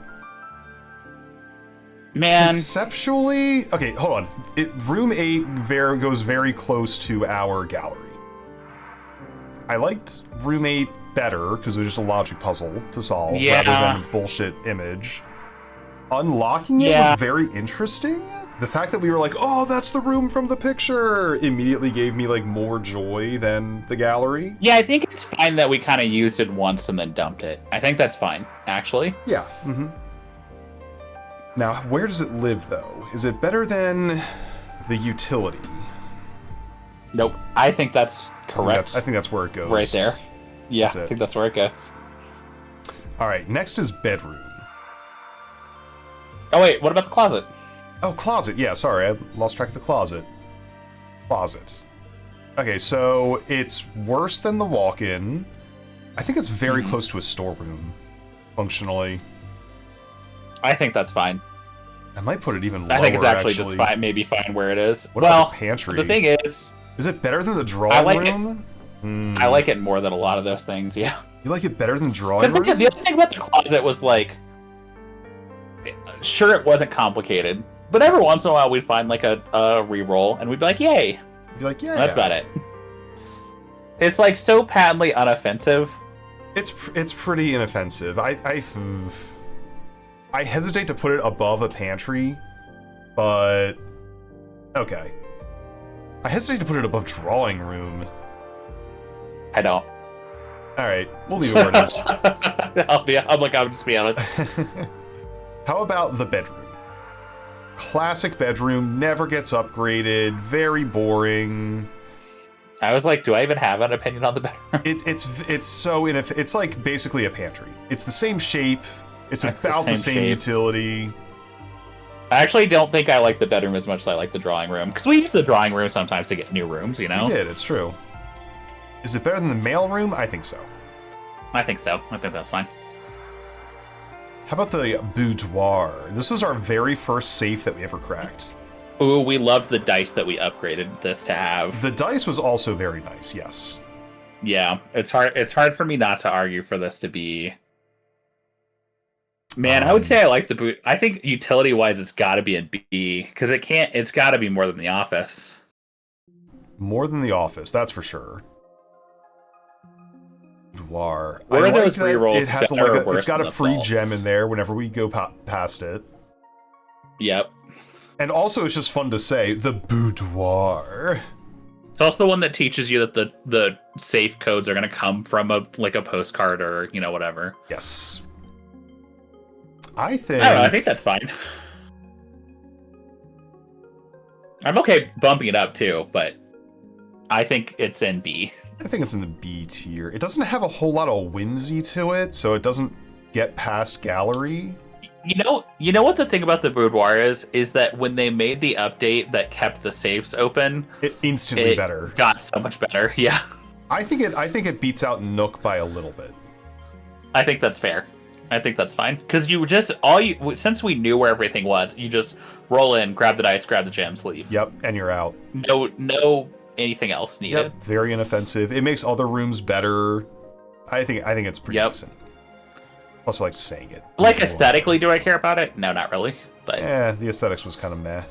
Man. Conceptually, okay, hold on. Room 8 goes very close to our gallery. I liked room 8 better because it was just a logic puzzle to solve rather than a bullshit image. Unlocking it was very interesting. The fact that we were like, oh, that's the room from the picture, immediately gave me like more joy than the gallery. Yeah, I think it's fine that we kind of used it once and then dumped it. I think that's fine, actually. Yeah. Mm-hmm. Now, where does it live, though? Is it better than the utility? Nope. I think that's correct. I think that's where it goes. Right there. Yeah, I think that's where it goes. All right, next is bedroom. Oh, wait, what about the closet? Oh, closet. Yeah, sorry, I lost track of the closet. Closet. Okay, so it's worse than the walk-in. I think it's very close to a storeroom, functionally. I think that's fine. I might put it even lower, I think it's actually just fine, maybe fine where it is. What about the pantry? The thing is it better than the drawing room? I like it more than a lot of those things, yeah. You like it better than the drawing room? The other thing about the closet was, like, sure, it wasn't complicated, but every once in a while we'd find, like, a reroll, and we'd be like, yay. You'd be like, yeah. That's about it. It's, like, so patently unoffensive. It's pretty inoffensive. I hesitate to put it above a pantry, but okay. I hesitate to put it above drawing room. I don't. All right, we'll leave it where it is. I'll just be honest. How about the bedroom? Classic bedroom, never gets upgraded, very boring. I was like, do I even have an opinion on the bedroom? It's so it's like basically a pantry. It's the same shape. It's about the same utility. I actually don't think I like the bedroom as much as I like the drawing room. Because we use the drawing room sometimes to get new rooms, you know? We did, it's true. Is it better than the mail room? I think so. I think so. I think that's fine. How about the boudoir? This was our very first safe that we ever cracked. Ooh, we loved the dice that we upgraded this to have. The dice was also very nice, yes. Yeah, it's hard for me not to argue for this to be... Man, I would say I like the boot. I think utility-wise, it's got to be in B because it's got to be more than the Office. More than the Office, that's for sure. Boudoir. Where are those rerolls? It has it's got a free gem in there whenever we go past it. Yep. And also, it's just fun to say the boudoir. It's also the one that teaches you that the safe codes are going to come from a postcard or whatever. Yes. I don't know, I think that's fine. I'm okay bumping it up too, but I think it's in B. I think it's in the B tier. It doesn't have a whole lot of whimsy to it, so it doesn't get past gallery. You know what the thing about the boudoir is that when they made the update that kept the safes open, it instantly better. Got so much better. Yeah. I think it beats out Nook by a little bit. I think that's fair. I think that's fine because since we knew where everything was, you just roll in, grab the dice, grab the gems, leave. Yep, and you're out. No anything else needed. Yep, very inoffensive. It makes other rooms better. I think it's pretty decent. Also, like saying it. Like aesthetically, do I care about it? No, not really. But the aesthetics was kind of meh.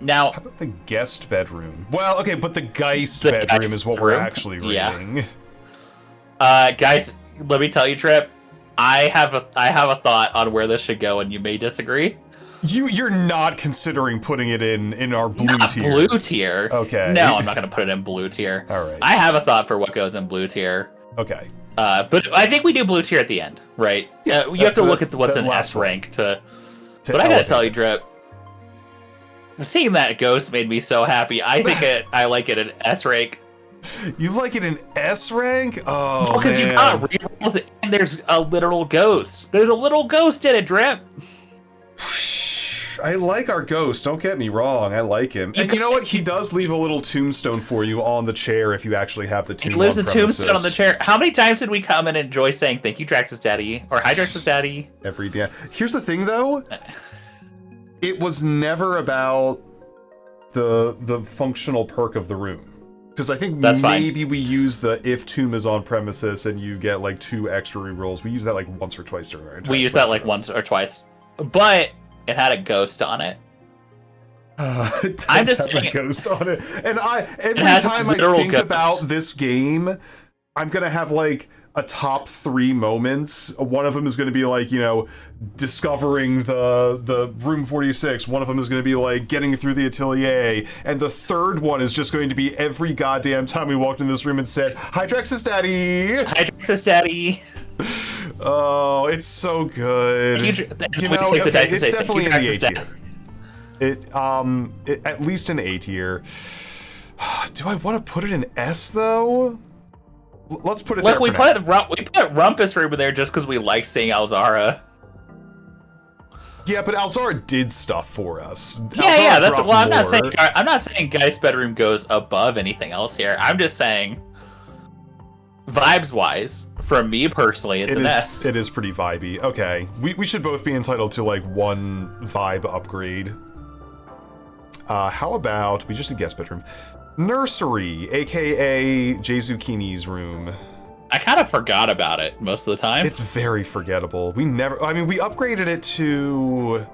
Now, how about the guest bedroom? Well, okay, but the Geist bedroom is what we're actually reading. Guys, let me tell you, Trip. I have a thought on where this should go, and you may disagree. You're not considering putting it in our blue tier. Blue tier. Okay. No, I'm not going to put it in blue tier. All right. I have a thought for what goes in blue tier. Okay. But I think we do blue tier at the end, right? Yeah. You have to look at what's in S rank to but I gotta tell you, Drip. Seeing that ghost made me so happy. I like it in S rank. You like it in S rank? Oh, because you got rerolls and there's a literal ghost. There's a little ghost in it, Drip. I like our ghost, don't get me wrong. I like him. And you know what? He does leave a little tombstone for you on the chair if you actually have the tomb. He leaves a tombstone on the chair. How many times did we come and enjoy saying thank you, Drax's daddy? Or hi, Drax's daddy? Every day. Here's the thing, though. It was never about the functional perk of the room. Because I think That's maybe we use the if tomb is on premises and you get like 2 extra rerolls. We use that like once or twice during our entire We used that like once or twice, but it had a ghost on it. It does have a ghost on it, and every time I think about this game, I'm gonna have like a top 3 moments. One of them is going to be like, you know, discovering the room 46. One of them is going to be like getting through the atelier, and the third one is just going to be every goddamn time we walked in this room and said, "Hydrexis Daddy." Hydrexis Daddy. Oh, it's so good. You know, okay, it's definitely in the A tier. At least an A tier. Do I want to put it in S though? Let's put it there. We put Rumpus Room in there just because we like seeing Alzara. Yeah, but Alzara did stuff for us. Yeah, that's well. I'm not saying Geist's bedroom goes above anything else here. I'm just saying, vibes wise, for me personally, it's an S. It is pretty vibey. Okay, we should both be entitled to like 1 vibe upgrade. How about we just did guest bedroom? Nursery, aka Jay Zucchini's room. I kind of forgot about it most of the time. It's very forgettable. We upgraded it to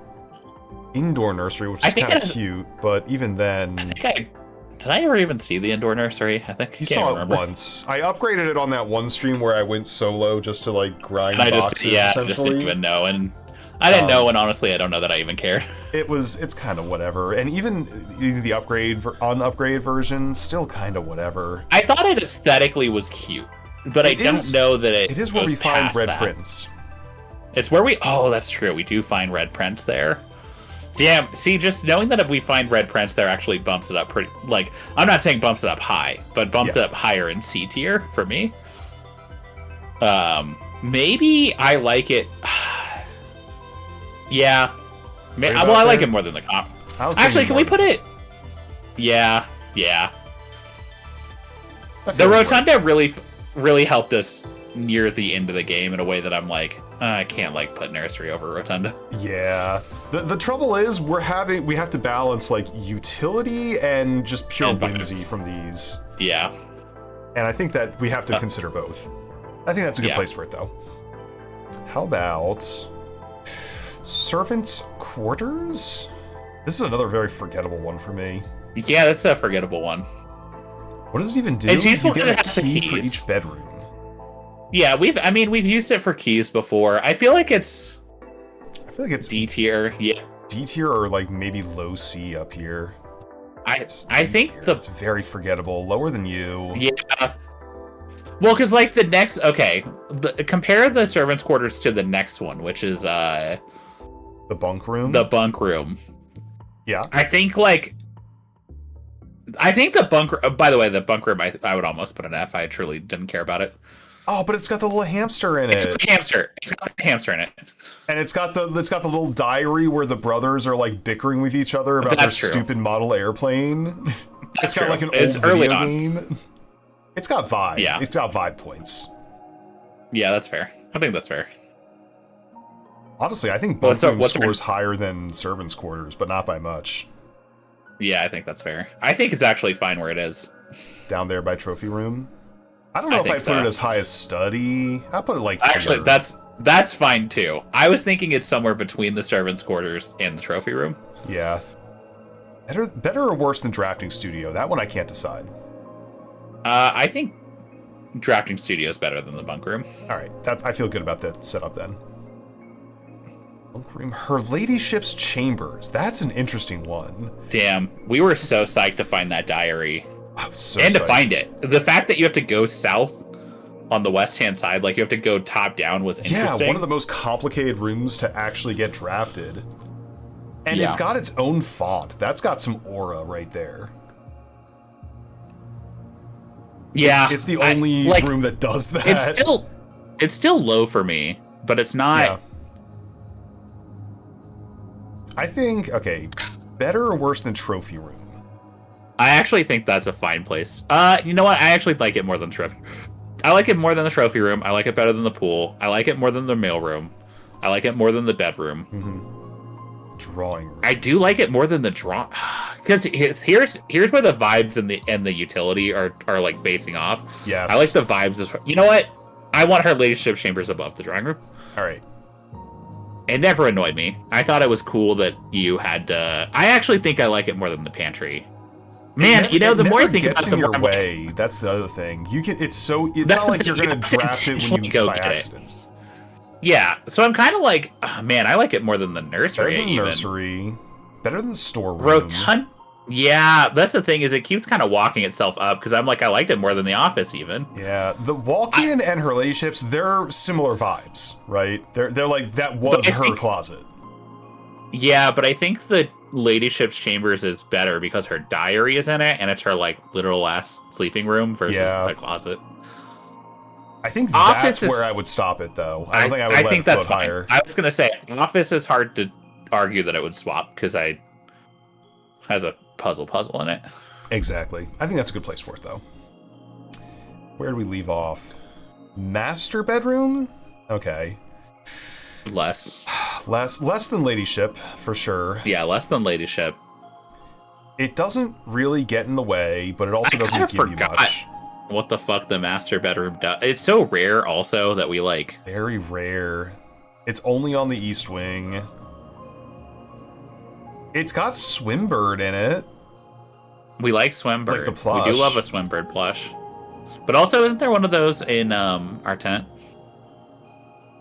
indoor nursery, which is kind of cute, but even then... Did I ever even see the indoor nursery? I think I saw it once. I upgraded it on that one stream where I went solo just to like grind boxes, essentially. I just didn't even know, and I didn't know, and honestly, I don't know that I even care. It's kind of whatever, and even the unupgraded version, still kind of whatever. I thought it aesthetically was cute, but I don't know that it is where we find red prints. It's where oh, that's true. We do find red prints there. Damn, see, just knowing that if we find red prints there actually bumps it up pretty, like, I'm not saying bumps it up high, but bumps it up higher in C tier for me. Maybe I like it. Yeah. I like it more than the comp. Actually, can we put it? Yeah. The Rotunda really helped us near the end of the game in a way that I'm like, I can't like put Nursery over Rotunda. Yeah. The trouble is we have to balance like utility and just pure whimsy from these. Yeah. And I think that we have to consider both. I think that's a good place for it though. How about Servants' Quarters? This is another very forgettable one for me. Yeah, that's a forgettable one. What does it even do? It's useful because it has the keys for each bedroom. Yeah, we've used it for keys before. I feel like it's D tier. Yeah, D tier or like maybe low C up here. I think it's very forgettable. Lower than you. Yeah. Well, because like the next, compare the servants' quarters to the next one, which is the bunk room. The bunk room. Yeah. I think the bunk. By the way, the bunk room, I would almost put an F. I truly didn't care about it. Oh, but it's got the little hamster in it. It's got the hamster in it. And it's got the little diary where the brothers are like bickering with each other about their stupid model airplane. It's got like an old video game. It's got vibe. Yeah. It's got vibe points. Yeah, that's fair. I think that's fair. Honestly, I think Bunk Room scores higher than Servants' Quarters, but not by much. Yeah, I think that's fair. I think it's actually fine where it is. Down there by Trophy Room? I don't know if I put it as high as Study. I'll put it like actually, that's fine too. I was thinking it's somewhere between the Servants' Quarters and the Trophy Room. Yeah. Better or worse than Drafting Studio? That one I can't decide. I think Drafting Studio is better than the Bunk Room. All right, I feel good about that setup then. Bunk Room, Her Ladyship's Chambers. That's an interesting one. Damn, we were so psyched to find that diary. I was so psyched. To find it. The fact that you have to go south on the west-hand side, like you have to go top down, was interesting. Yeah, one of the most complicated rooms to actually get drafted. And it's got its own font. That's got some aura right there. Yeah, it's the only room that does that. It's still low for me, but it's not. Yeah. I think better or worse than Trophy Room? I actually think that's a fine place. You know what? I actually like it more than Trophy. I like it more than the Trophy Room. I like it better than the pool. I like it more than the mail room. I like it more than the bedroom. Mm-hmm. Drawing room. I do like it more than the draw, because here's where the vibes and the utility are like facing off. Yes. I like the vibes as well. You know what? I want her ladyship chambers above the drawing room. All right. It never annoyed me. I thought it was cool that you had. I actually think I like it more than the pantry. Man, the more I think about it, the more in your way. That's the other thing. You can. It's not like you're gonna draft it when you go by accident. Yeah, so I'm kind of like, oh, man, I like it more than the nursery. Better than the nursery. Better than the storeroom. Rotund. Yeah, that's the thing, is it keeps kind of walking itself up, because I'm like, I liked it more than the office even. Yeah, the walk-in and her ladyships, they're similar vibes, right? They're like, that was her closet. Yeah, but I think the ladyship's chambers is better because her diary is in it, and it's her like literal ass sleeping room versus the closet. I think that's where I would stop it, though. I don't think I would let it float higher. I was going to say, office is hard to argue that it would swap, because has a puzzle in it. Exactly. I think that's a good place for it, though. Where do we leave off? Master bedroom? Okay. Less than ladyship, for sure. Yeah, less than ladyship. It doesn't really get in the way, but it also doesn't give you much. What the fuck the master bedroom does. It's so rare also that we like. Very rare. It's only on the east wing. It's got Swimbird in it. We like Swimbird. Like the plush. We do love a Swimbird plush. But also, isn't there one of those in our tent?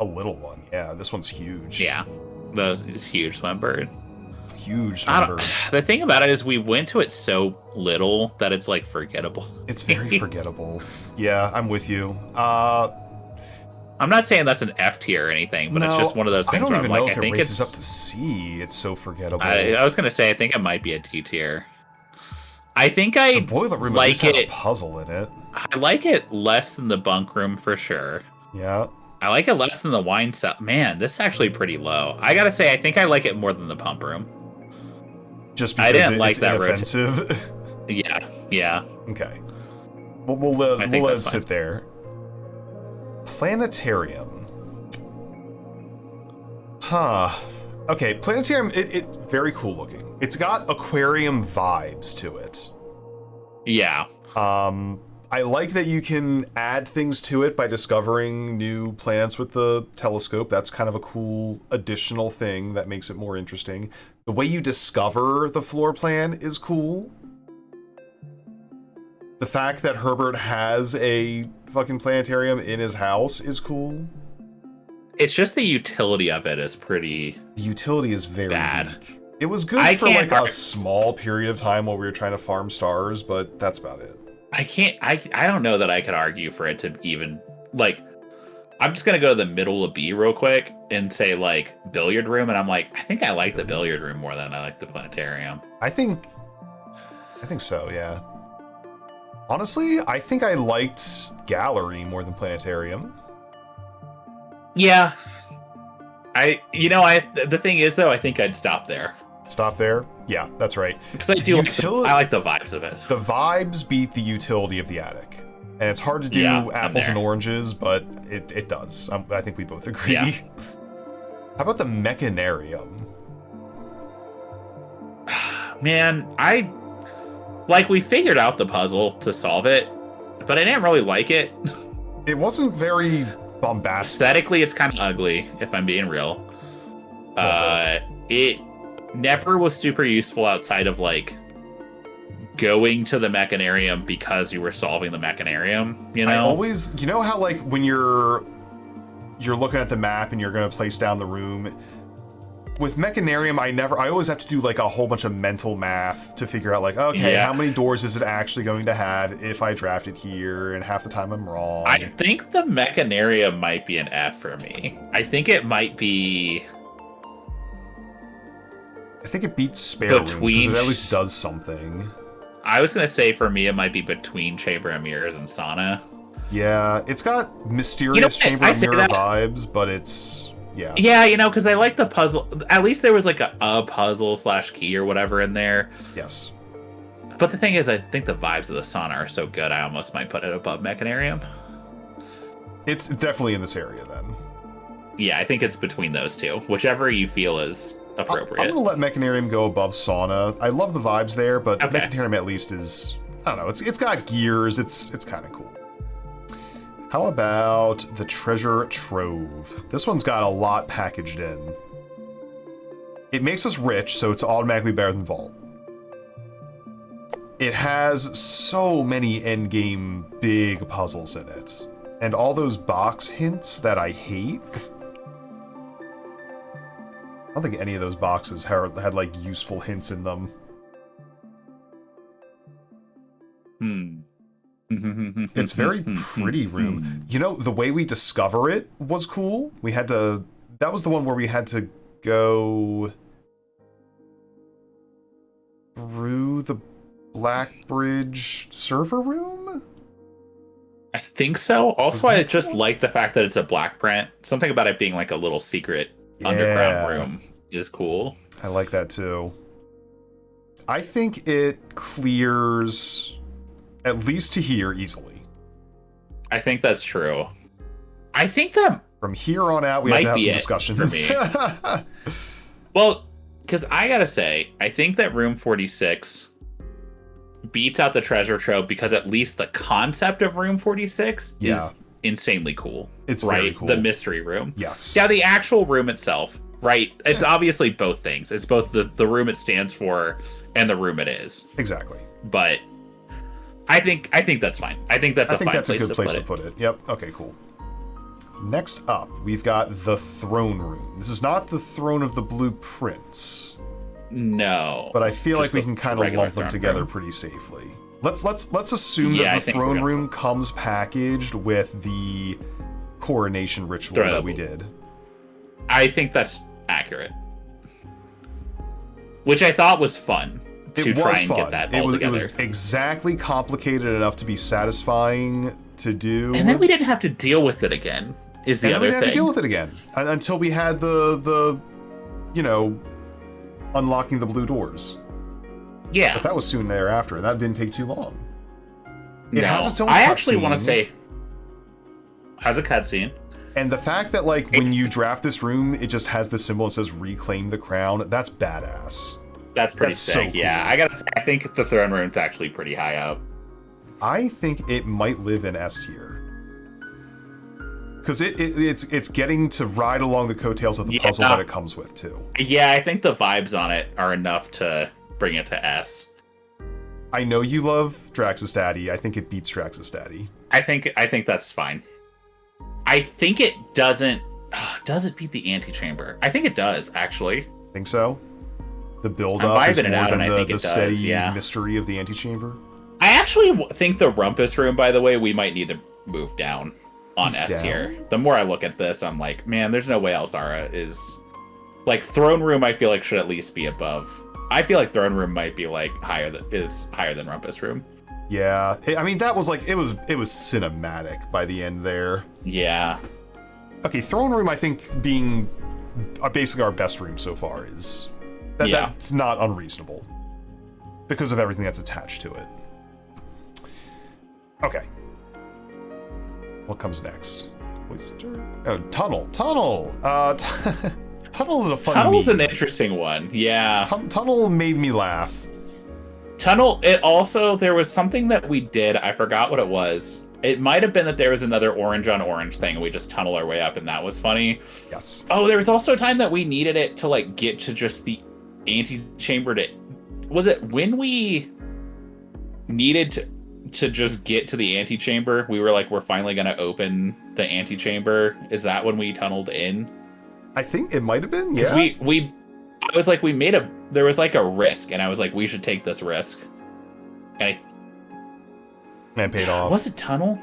A little one, yeah. This one's huge. Yeah, the huge Swimbird. Huge Swimbird. The thing about it is we went to it so little that it's like forgettable. It's very forgettable. Yeah, I'm with you. I'm not saying that's an F tier or anything, but it's just one of those things I don't even know if it races up to C. It's so forgettable. I was gonna say I think it might be a D tier. I think the boiler room at least had a puzzle in it. I like it less than the bunk room for sure. Yeah. I like it less than the wine cell. Man, this is actually pretty low. I gotta say, I think I like it more than the pump room. Just because it's inoffensive? Yeah. Okay. We'll let it sit there. Planetarium. Huh. Okay, planetarium, it very cool looking. It's got aquarium vibes to it. Yeah. I like that you can add things to it by discovering new planets with the telescope. That's kind of a cool additional thing that makes it more interesting. The way you discover the floor plan is cool. The fact that Herbert has a fucking planetarium in his house is cool. It's just the utility of it is pretty. The utility is very bad. Weak. It was good for like a small period of time while we were trying to farm stars, but that's about it. I don't know that I could argue for it to even, like, I'm just going to go to the middle of B real quick and say, like, billiard room, and I'm like, I think I like the billiard room more than I like the planetarium. I think so, yeah. Honestly, I think I liked gallery more than planetarium. Yeah. The thing is, though, I think I'd stop there. Stop there? Yeah, that's right. Because I do I like the vibes of it. The vibes beat the utility of the attic. And it's hard to do apples and oranges, but it does. I think we both agree. Yeah. How about the mechanarium? Man, we figured out the puzzle to solve it, but I didn't really like it. It wasn't very bombastic. Aesthetically, it's kind of ugly, if I'm being real. It never was super useful outside of, like, going to the mechanarium because you were solving the mechanarium, you know? I always, you know how, like, when you're looking at the map and you're going to place down the room, with mechanarium, I always have to do, like, a whole bunch of mental math to figure out, like, okay, how many doors is it actually going to have if I draft it here, and half the time I'm wrong. I think the mechanarium might be an F for me. I think it might be... I think it beats spare room, because it at least does something. I was going to say, for me, it might be between Chamber of Mirrors and Sauna. Yeah, it's got mysterious Chamber of Mirror vibes, but it's... Yeah. Yeah, because I like the puzzle. At least there was, like, a puzzle / key or whatever in there. Yes. But the thing is, I think the vibes of the Sauna are so good, I almost might put it above mechanarium. It's definitely in this area, then. Yeah, I think it's between those two. Whichever you feel is appropriate. I'm gonna let Mechanarium go above Sauna. I love the vibes there, but Okay. Mechanarium at least is, I don't know, it's got gears, it's kind of cool. How about the Treasure Trove? This one's got a lot packaged in. It makes us rich, so it's automatically better than Vault. It has so many endgame big puzzles in it. And all those box hints that I hate. I don't think any of those boxes had like useful hints in them. It's very pretty room. You know, the way we discover it was cool. That was the one where we had to go through the Black Bridge server room? I think so. Also, I just like the fact that it's a black print. Something about it being like a little secret underground room is cool. I like that too. I think it clears at least to here easily. I think that's true. I think that from here on out we have to have some discussions. For me. Well, because I gotta say, I think that room 46 beats out the treasure trove because at least the concept of room 46 is insanely cool. It's right. Very cool. The mystery room. Yes. Yeah, the actual room itself, right? It's obviously both things. It's both the room it stands for and the room it is. Exactly. But I think that's fine. I think that's a good place to put it. Yep. Okay, cool. Next up, we've got the throne room. This is not the throne of the blueprints. No. But I feel like we can kind of lump them together pretty safely. Let's assume that the throne room comes packaged with the coronation ritual that we did. I think that's accurate. Which I thought was fun. Get that all together. It was exactly complicated enough to be satisfying to do. And then we didn't have to deal with it again, is the other thing. We didn't have to deal with it again until we had the unlocking the blue doors. Yeah. But that was soon thereafter, and that didn't take too long. It has its own I actually want to say, has a cutscene. And the fact that, like, when you draft this room, it just has the symbol that says reclaim the crown, that's badass. That's pretty sick, so cool. Yeah. I gotta say, I think the throne room's actually pretty high up. I think it might live in S tier. Because it's getting to ride along the coattails of the puzzle that it comes with, too. Yeah, I think the vibes on it are enough to bring it to S. I know you love Draxostati. I think it beats Draxostati. I think that's fine. I think it doesn't... does it beat the antechamber? I think it does, actually. Think so? The build-up is more than the steady mystery of the antechamber? I actually think the Rumpus room, by the way, we might need to move down on S tier. The more I look at this, I'm like, man, there's no way Elzara is... Like, Throne Room, I feel like, should at least be above. I feel like Throne Room might be, like, higher than Rumpus Room. Yeah. I mean, that was, like, it was cinematic by the end there. Yeah. Okay, Throne Room, I think, being basically our best room so far is... That's not unreasonable. Because of everything that's attached to it. Okay. What comes next? Oyster? Oh, Tunnel. Tunnel! Tunnel is a fun Tunnel's an interesting one, yeah. Tunnel made me laugh. Tunnel, there was something that we did, I forgot what it was. It might have been that there was another orange on orange thing, and we just tunnel our way up, and that was funny. Yes. Oh, there was also a time that we needed it to, like, get to just the antechamber to... Was it when we needed to just get to the antechamber? We were like, we're finally going to open the antechamber. Is that when we tunneled in? I think it might have been, yeah. I was like, there was like a risk, and I was like, we should take this risk. And paid off. Was it tunnel?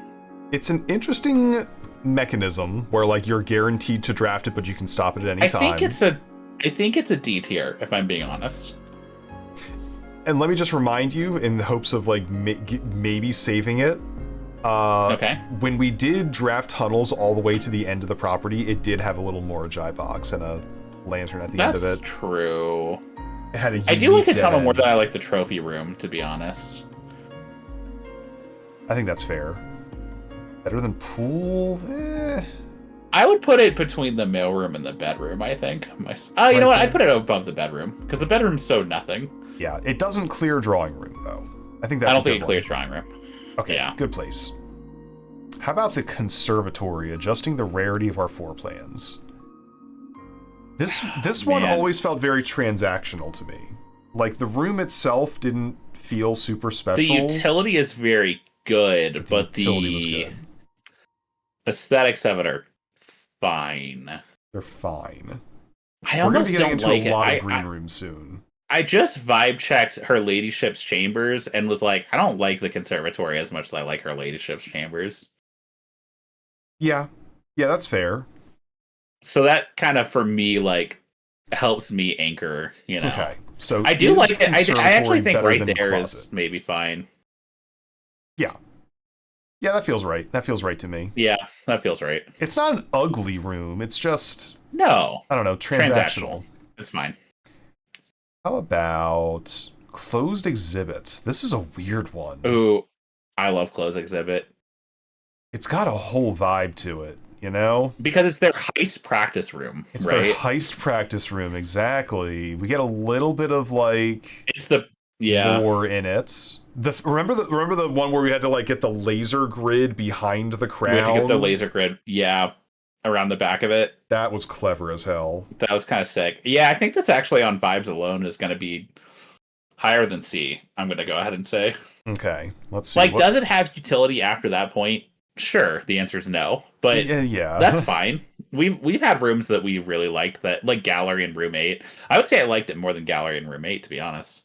It's an interesting mechanism where, like, you're guaranteed to draft it, but you can stop it at any time. I think it's a D tier, if I'm being honest. And let me just remind you, in the hopes of, like, maybe saving it. Okay. When we did draft tunnels all the way to the end of the property, it did have a little Morajai box and a lantern at the end of it. That's true. It had a I do like a tunnel more than I like the trophy room, to be honest. I think that's fair. Better than pool? I would put it between the mailroom and the bedroom, I think. You Right know what? there. I'd put it above the bedroom, because the bedroom's so nothing. Yeah, it doesn't clear drawing room, though. I think I that's don't a think good it clears one. drawing room. Okay, Yeah. good place. How about the conservatory, adjusting the rarity of our floor plans? This one Man. always felt very transactional to me. Like, the room itself didn't feel super special. The utility is very good, but the utility was good. Aesthetics of it are fine. They're fine. I We're gonna almost be getting don't into like a lot it. of green rooms soon. I just vibe checked her ladyship's chambers and was like, I don't like the conservatory as much as I like her ladyship's chambers. Yeah. Yeah, that's fair. So that kind of, for me, like, helps me anchor, you know. Okay. So I do is like it. I actually conservatory think better right than there closet? is maybe fine. Yeah. Yeah, that feels right. That feels right to me. Yeah, that feels right. It's not an ugly room. It's just, No, I don't know, transactional. it's fine. How about closed exhibits? This is a weird one. Ooh, I love closed exhibit. It's got a whole vibe to it, you know? Because it's their heist practice room, It's right? their heist practice room, exactly. We get a little bit of like It's the lore in it. Remember the one where we had to like get the laser grid behind the crown? We had to get the laser grid, around the back of it. That was clever as hell. That was kind of sick. Yeah, I think that's actually on vibes alone is going to be higher than C. I'm going to go ahead and say. Okay, let's see. Like, does it have utility after that point? Sure, the answer is no, but yeah, that's fine. We've had rooms that we really liked, that like Gallery and Room 8. I would say I liked it more than Gallery and Room 8, to be honest.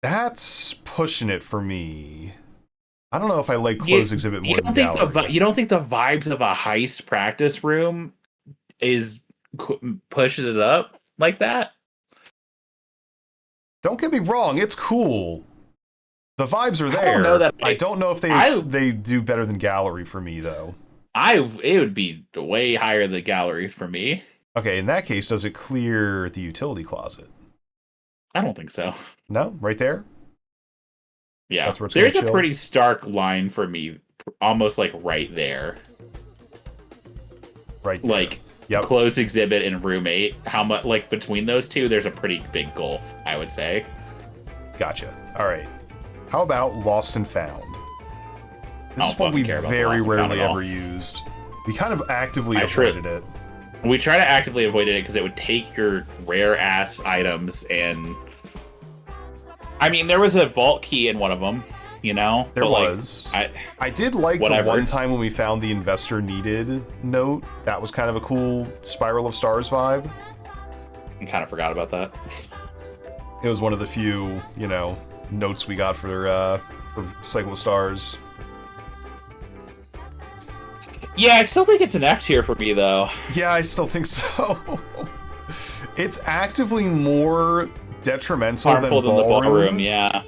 That's pushing it for me. I don't know if I like closed exhibit more than gallery. You don't think the vibes of a heist practice room pushes it up like that? Don't get me wrong, it's cool. The vibes are there. I don't know if they do better than gallery for me though. It would be way higher than gallery for me. Okay, in that case, does it clear the utility closet? I don't think so. No, right there. Yeah, that's where it's there's gonna a pretty stark line for me, almost like right there. Right there. Like, closed exhibit and Room 8. How much, like, between those two, there's a pretty big gulf, I would say. Gotcha. All right. How about Lost and Found? This is one we very rarely ever used. We kind of actively avoided it. We try to actively avoid it because it would take your rare ass items, and I mean, there was a vault key in one of them, you know? There was. I did like the one time when we found the investor needed note. That was kind of a cool Spiral of Stars vibe. I kind of forgot about that. It was one of the few, you know, notes we got for Cycle of Stars. Yeah, I still think it's an F tier for me, though. Yeah, I still think so. It's actively more detrimental harmful than the ballroom. Yeah,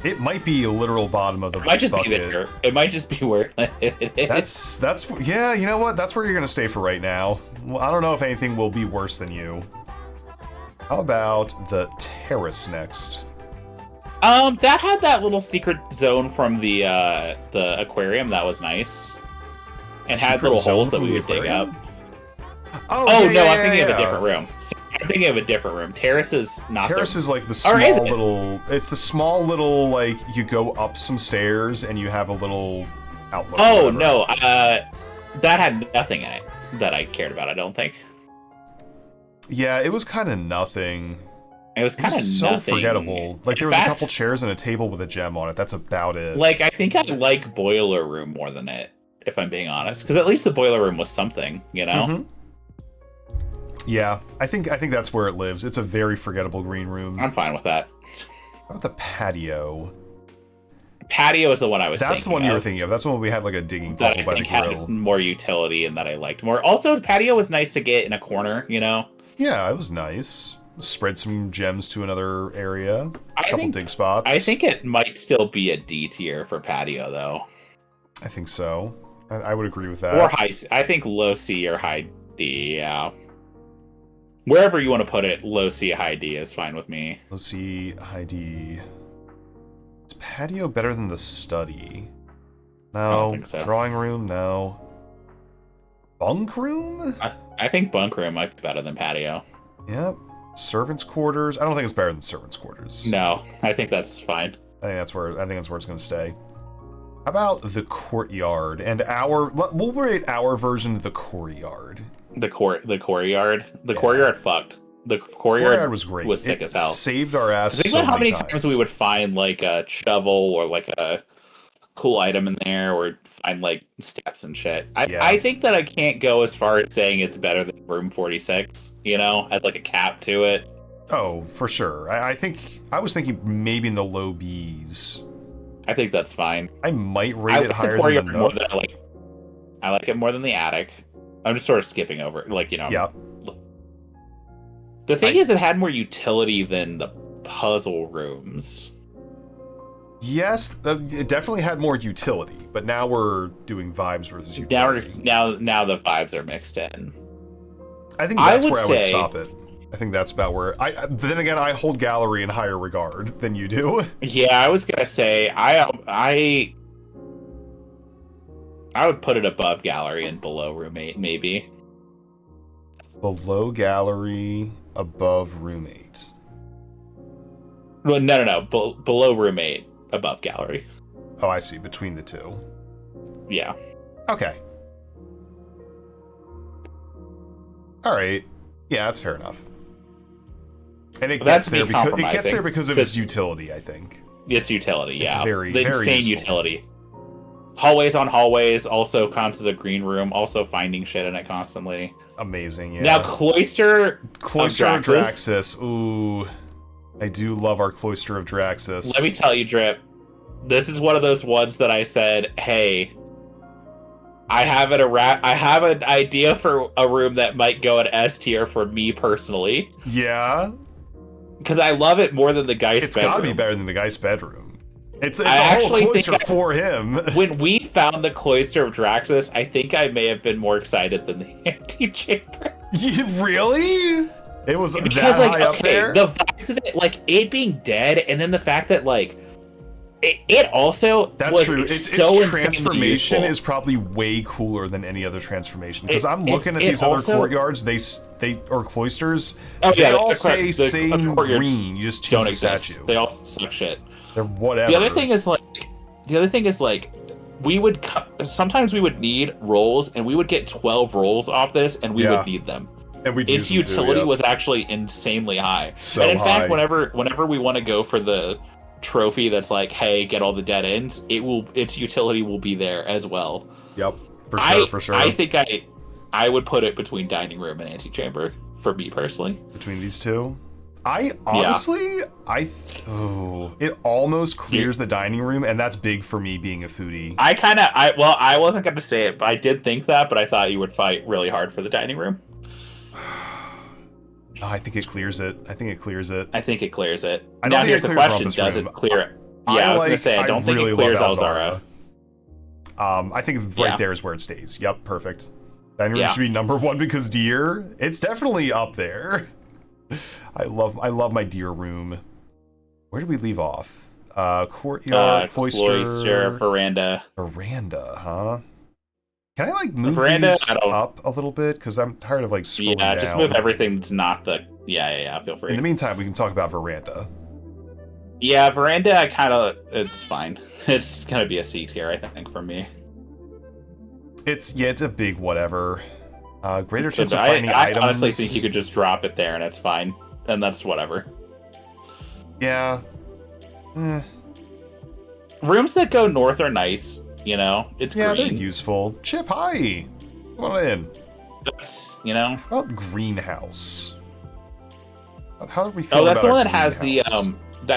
it might be a literal bottom of the bucket. Might just be there. It might just be where it is. That's yeah. You know what? That's where you're gonna stay for right now. Well, I don't know if anything will be worse than you. How about the terrace next? That had that little secret zone from the aquarium. That was nice. And had little holes that we would dig up. Oh I'm thinking of a different room. I'm thinking of a different room. Terrace is not. Terrace is like the small little. It's the small little, like, you go up some stairs and you have a little outlook. Oh no, that had nothing in it that I cared about. I don't think. Yeah, it was kind of nothing. It was kind of so forgettable. Like, there was a couple chairs and a table with a gem on it. That's about it. Like, I think I like Boiler Room more than it, if I'm being honest, because at least the Boiler Room was something, you know. Mm-hmm. Yeah, I think that's where it lives. It's a very forgettable green room. I'm fine with that. How about the patio? Patio is the one I was thinking of. That's the one you were thinking of. That's the one we had like a digging puzzle by the grill. Had more utility and that I liked more. Also, the patio was nice to get in a corner, you know? Yeah, it was nice. Spread some gems to another area. A couple dig spots. I think it might still be a D tier for patio, though. I think so. I would agree with that. Or high C. I think low C or high D, yeah. Wherever you want to put it, low C, high D is fine with me. Low C, high D. Is patio better than the study? No. I don't think so. Drawing room? No. Bunk room? I think bunk room might be better than patio. Yep. Servants' quarters. I don't think it's better than servants' quarters. No, I think that's fine. I think that's where it's going to stay. How about the courtyard and we'll rate our version of the courtyard. The courtyard. The courtyard fucked. The courtyard was great. Was sick as hell. Saved our ass. Think about how many times we would find like a shovel or like a cool item in there, or find like steps and shit. I think that I can't go as far as saying it's better than room 46, you know, as like a cap to it. Oh, for sure. I think I was thinking maybe in the low B's. I think that's fine. I might rate it higher than the Nook. I like it more than the attic. I'm just sort of skipping over it, like, you know. Yeah. The thing is, it had more utility than the puzzle rooms. Yes, it definitely had more utility, but now we're doing vibes versus utility. Now the vibes are mixed in. I think that's where I would stop it. I think that's about where then again, I hold gallery in higher regard than you do. Yeah, I was gonna say I would put it above gallery and below roommate, maybe. Below gallery, above roommate. Well, no. Below roommate, above gallery. Oh, I see. Between the two. Yeah. Okay. All right. Yeah, that's fair enough. And it gets there because of its utility, I think. Its utility, yeah. It's very insane useful. Utility. Hallways on hallways, also counts as a green room, also finding shit in it constantly. Amazing, yeah. Now, Cloister of Draxus. Ooh. I do love our Cloister of Draxus. Let me tell you, Drip. This is one of those ones that I said, hey, I have an idea for a room that might go at S tier for me personally. Yeah. Because I love it more than the Geist bedroom. It's gotta be better than the Geist bedroom. It's a whole cloister for him. When we found the Cloister of Draxus, I think I may have been more excited than the antechamber. Really? It was because, that high up there? The vibes of it, like it being dead, and then the fact that like it also that's was true. Its transformation is probably way cooler than any other transformation. Because I'm looking at these other courtyards, they or cloisters. Oh, they all say same green. You just change the statue. They all suck shit. They're whatever. The other thing is like we would sometimes we would need rolls, and we would get 12 rolls off this, and we would need them. And its utility was actually insanely high. And in fact, whenever we want to go for the trophy that's like, hey, get all the dead ends, its utility will be there as well. Yep, for sure. I think I would put it between dining room and antechamber for me personally. Between these two, I honestly, it almost clears the dining room, and that's big for me being a foodie. I wasn't going to say it, but I did think that, but I thought you would fight really hard for the dining room. No, I think it clears it. I think it clears it. I think it clears it. I don't here's think the question: does it clear it? Yeah, I was gonna say I don't think it clears Alzara. I think right there is where it stays. Yep, perfect. Dining room should be number one because deer. It's definitely up there. I love my deer room. Where did we leave off? Courtyard, cloister, veranda. Veranda, huh? Can I like move these up a little bit? Because I'm tired of like scrolling down. Yeah, just move everything that's not the... Yeah, feel free. In the meantime, we can talk about veranda. Yeah, veranda, it's fine. It's gonna be a C tier, I think, for me. It's a big whatever. Greater chance of finding items. I honestly think you could just drop it there and it's fine. And that's whatever. Yeah. Rooms that go north are nice. You know, it's green. They're useful. Chip, hi. Come on in. That's, you know. How about greenhouse? How do we feel about that's the one that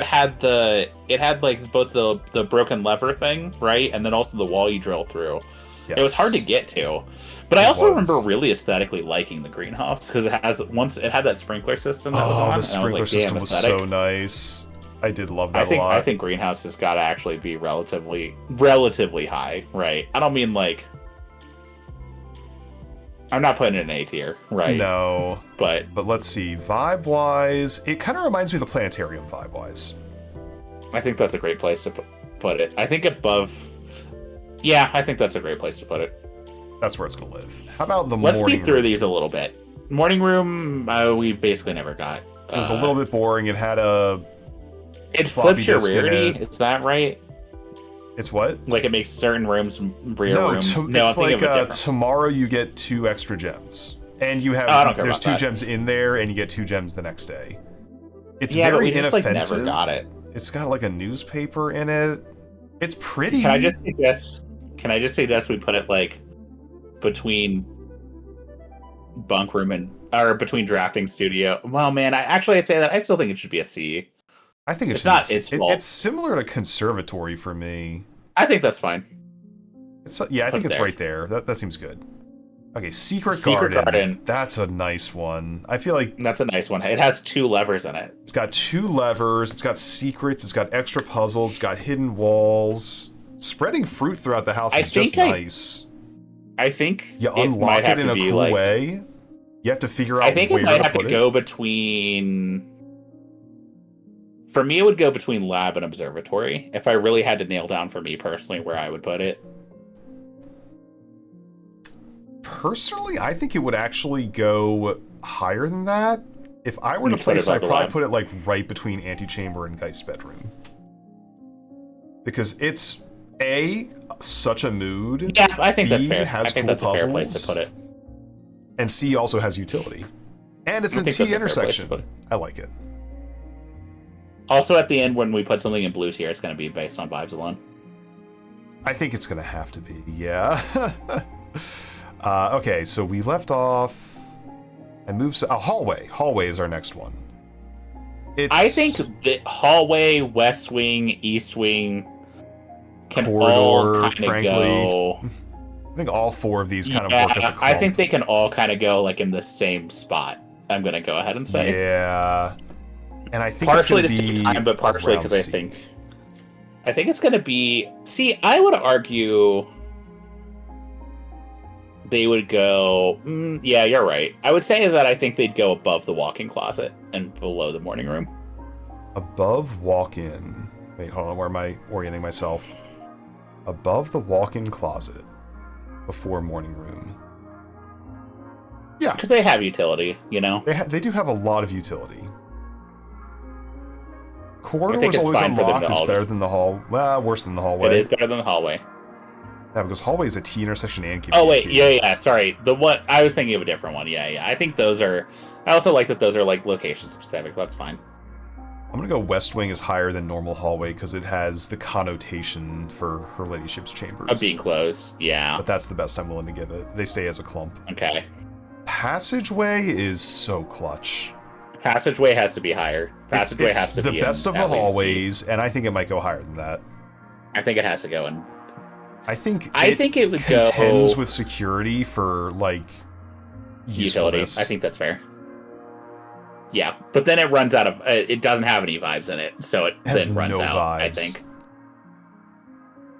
has the it had like both the broken lever thing, right? And then also the wall you drill through. Yes. It was hard to get to. But I also remember really aesthetically liking the greenhouse because it had that sprinkler system that was on. The sprinkler system was so nice. I did love that a lot. I think greenhouse has got to actually be relatively high, right? I don't mean like... I'm not putting it in A tier, right? No. But let's see. Vibe-wise, it kind of reminds me of the planetarium vibe-wise. I think that's a great place to put it. I think above... Yeah, I think that's a great place to put it. That's where it's gonna live. How about the Let's morning speed through room? these a little bit. Morning room, we basically never got. It was a little bit boring. It had a It floppy flips your disk in rarity. it. Is that right? It's what? Like it makes certain rooms rare No, rooms. it's I'm thinking like of a different. tomorrow you get 2 extra gems, and you have Oh, I don't care there's about 2 that. gems in there, and you get 2 gems the next day. It's Yeah, but very we just like inoffensive. never got it. It's got like a newspaper in it. It's pretty. Can I just suggest? Can I just suggest we put it like between bunk room and or between drafting studio? Well, man, I say that I still think it should be a C. I think It's not its fault. It's similar to conservatory for me. I think that's fine. Yeah, I think it's there. right there. That seems good. Okay, Secret Secret Garden. That's a nice one. I feel like That's a nice one. It has 2 levers in it. it's got 2 levers, it's got secrets, it's got extra puzzles, it's got hidden walls. Spreading fruit throughout the house is just nice. I think you it unlock might have it in to a be cool like, way. You have to figure out I think where it might have put to it. go between. For me, it would go between lab and observatory. If I really had to nail down for me personally where I would put it. Personally, I think it would actually go higher than that. If I were to place it, I'd probably put it like right between antechamber and Geist bedroom. Because it's such a mood. Yeah, I think that's fair. Has I think cool that's a fair place to put it. And C also has utility. And it's in T intersection. I like it. Also, at the end, when we put something in blue tier, it's going to be based on vibes alone. I think it's going to have to be, yeah. Okay, so we left off and moved a hallway. Hallway is our next one. I think the hallway, west wing, east wing can all kind of go. I think all 4 of these kind of work as a clump. I think they can all kind of go like in the same spot. I'm going to go ahead and say. Yeah. And I think partially it's to going to be save time, but partially because I think it's going to be. See, I would argue they would go. Yeah, you're right. I would say that I think they'd go above the walk-in closet and below the morning room. Above walk-in. Wait, hold on. Where am I orienting myself? Above the walk-in closet, before morning room. Yeah, because they have utility. You know, they do have a lot of utility. Corridor is always fine unlocked. It's better than the hall. Well, worse than the hallway. It is better than the hallway. Yeah, because hallway is a T intersection and keeps. Oh wait, yeah. Sorry, the one I was thinking of a different one. Yeah. I think those are. I also like that those are like location specific. That's fine. I'm gonna go West Wing is higher than normal hallway because it has the connotation for Her Ladyship's chambers of being closed. Yeah, but that's the best I'm willing to give it. They stay as a clump. Okay. Passageway is so clutch. Passageway has to be higher. Passageway has to be the best of the hallways, and I think it might go higher than that. I think it has to go in. I think it would contends with security for like utility. I think that's fair. Yeah, but then it runs out of. It doesn't have any vibes in it, so it then runs out. Vibes. I think.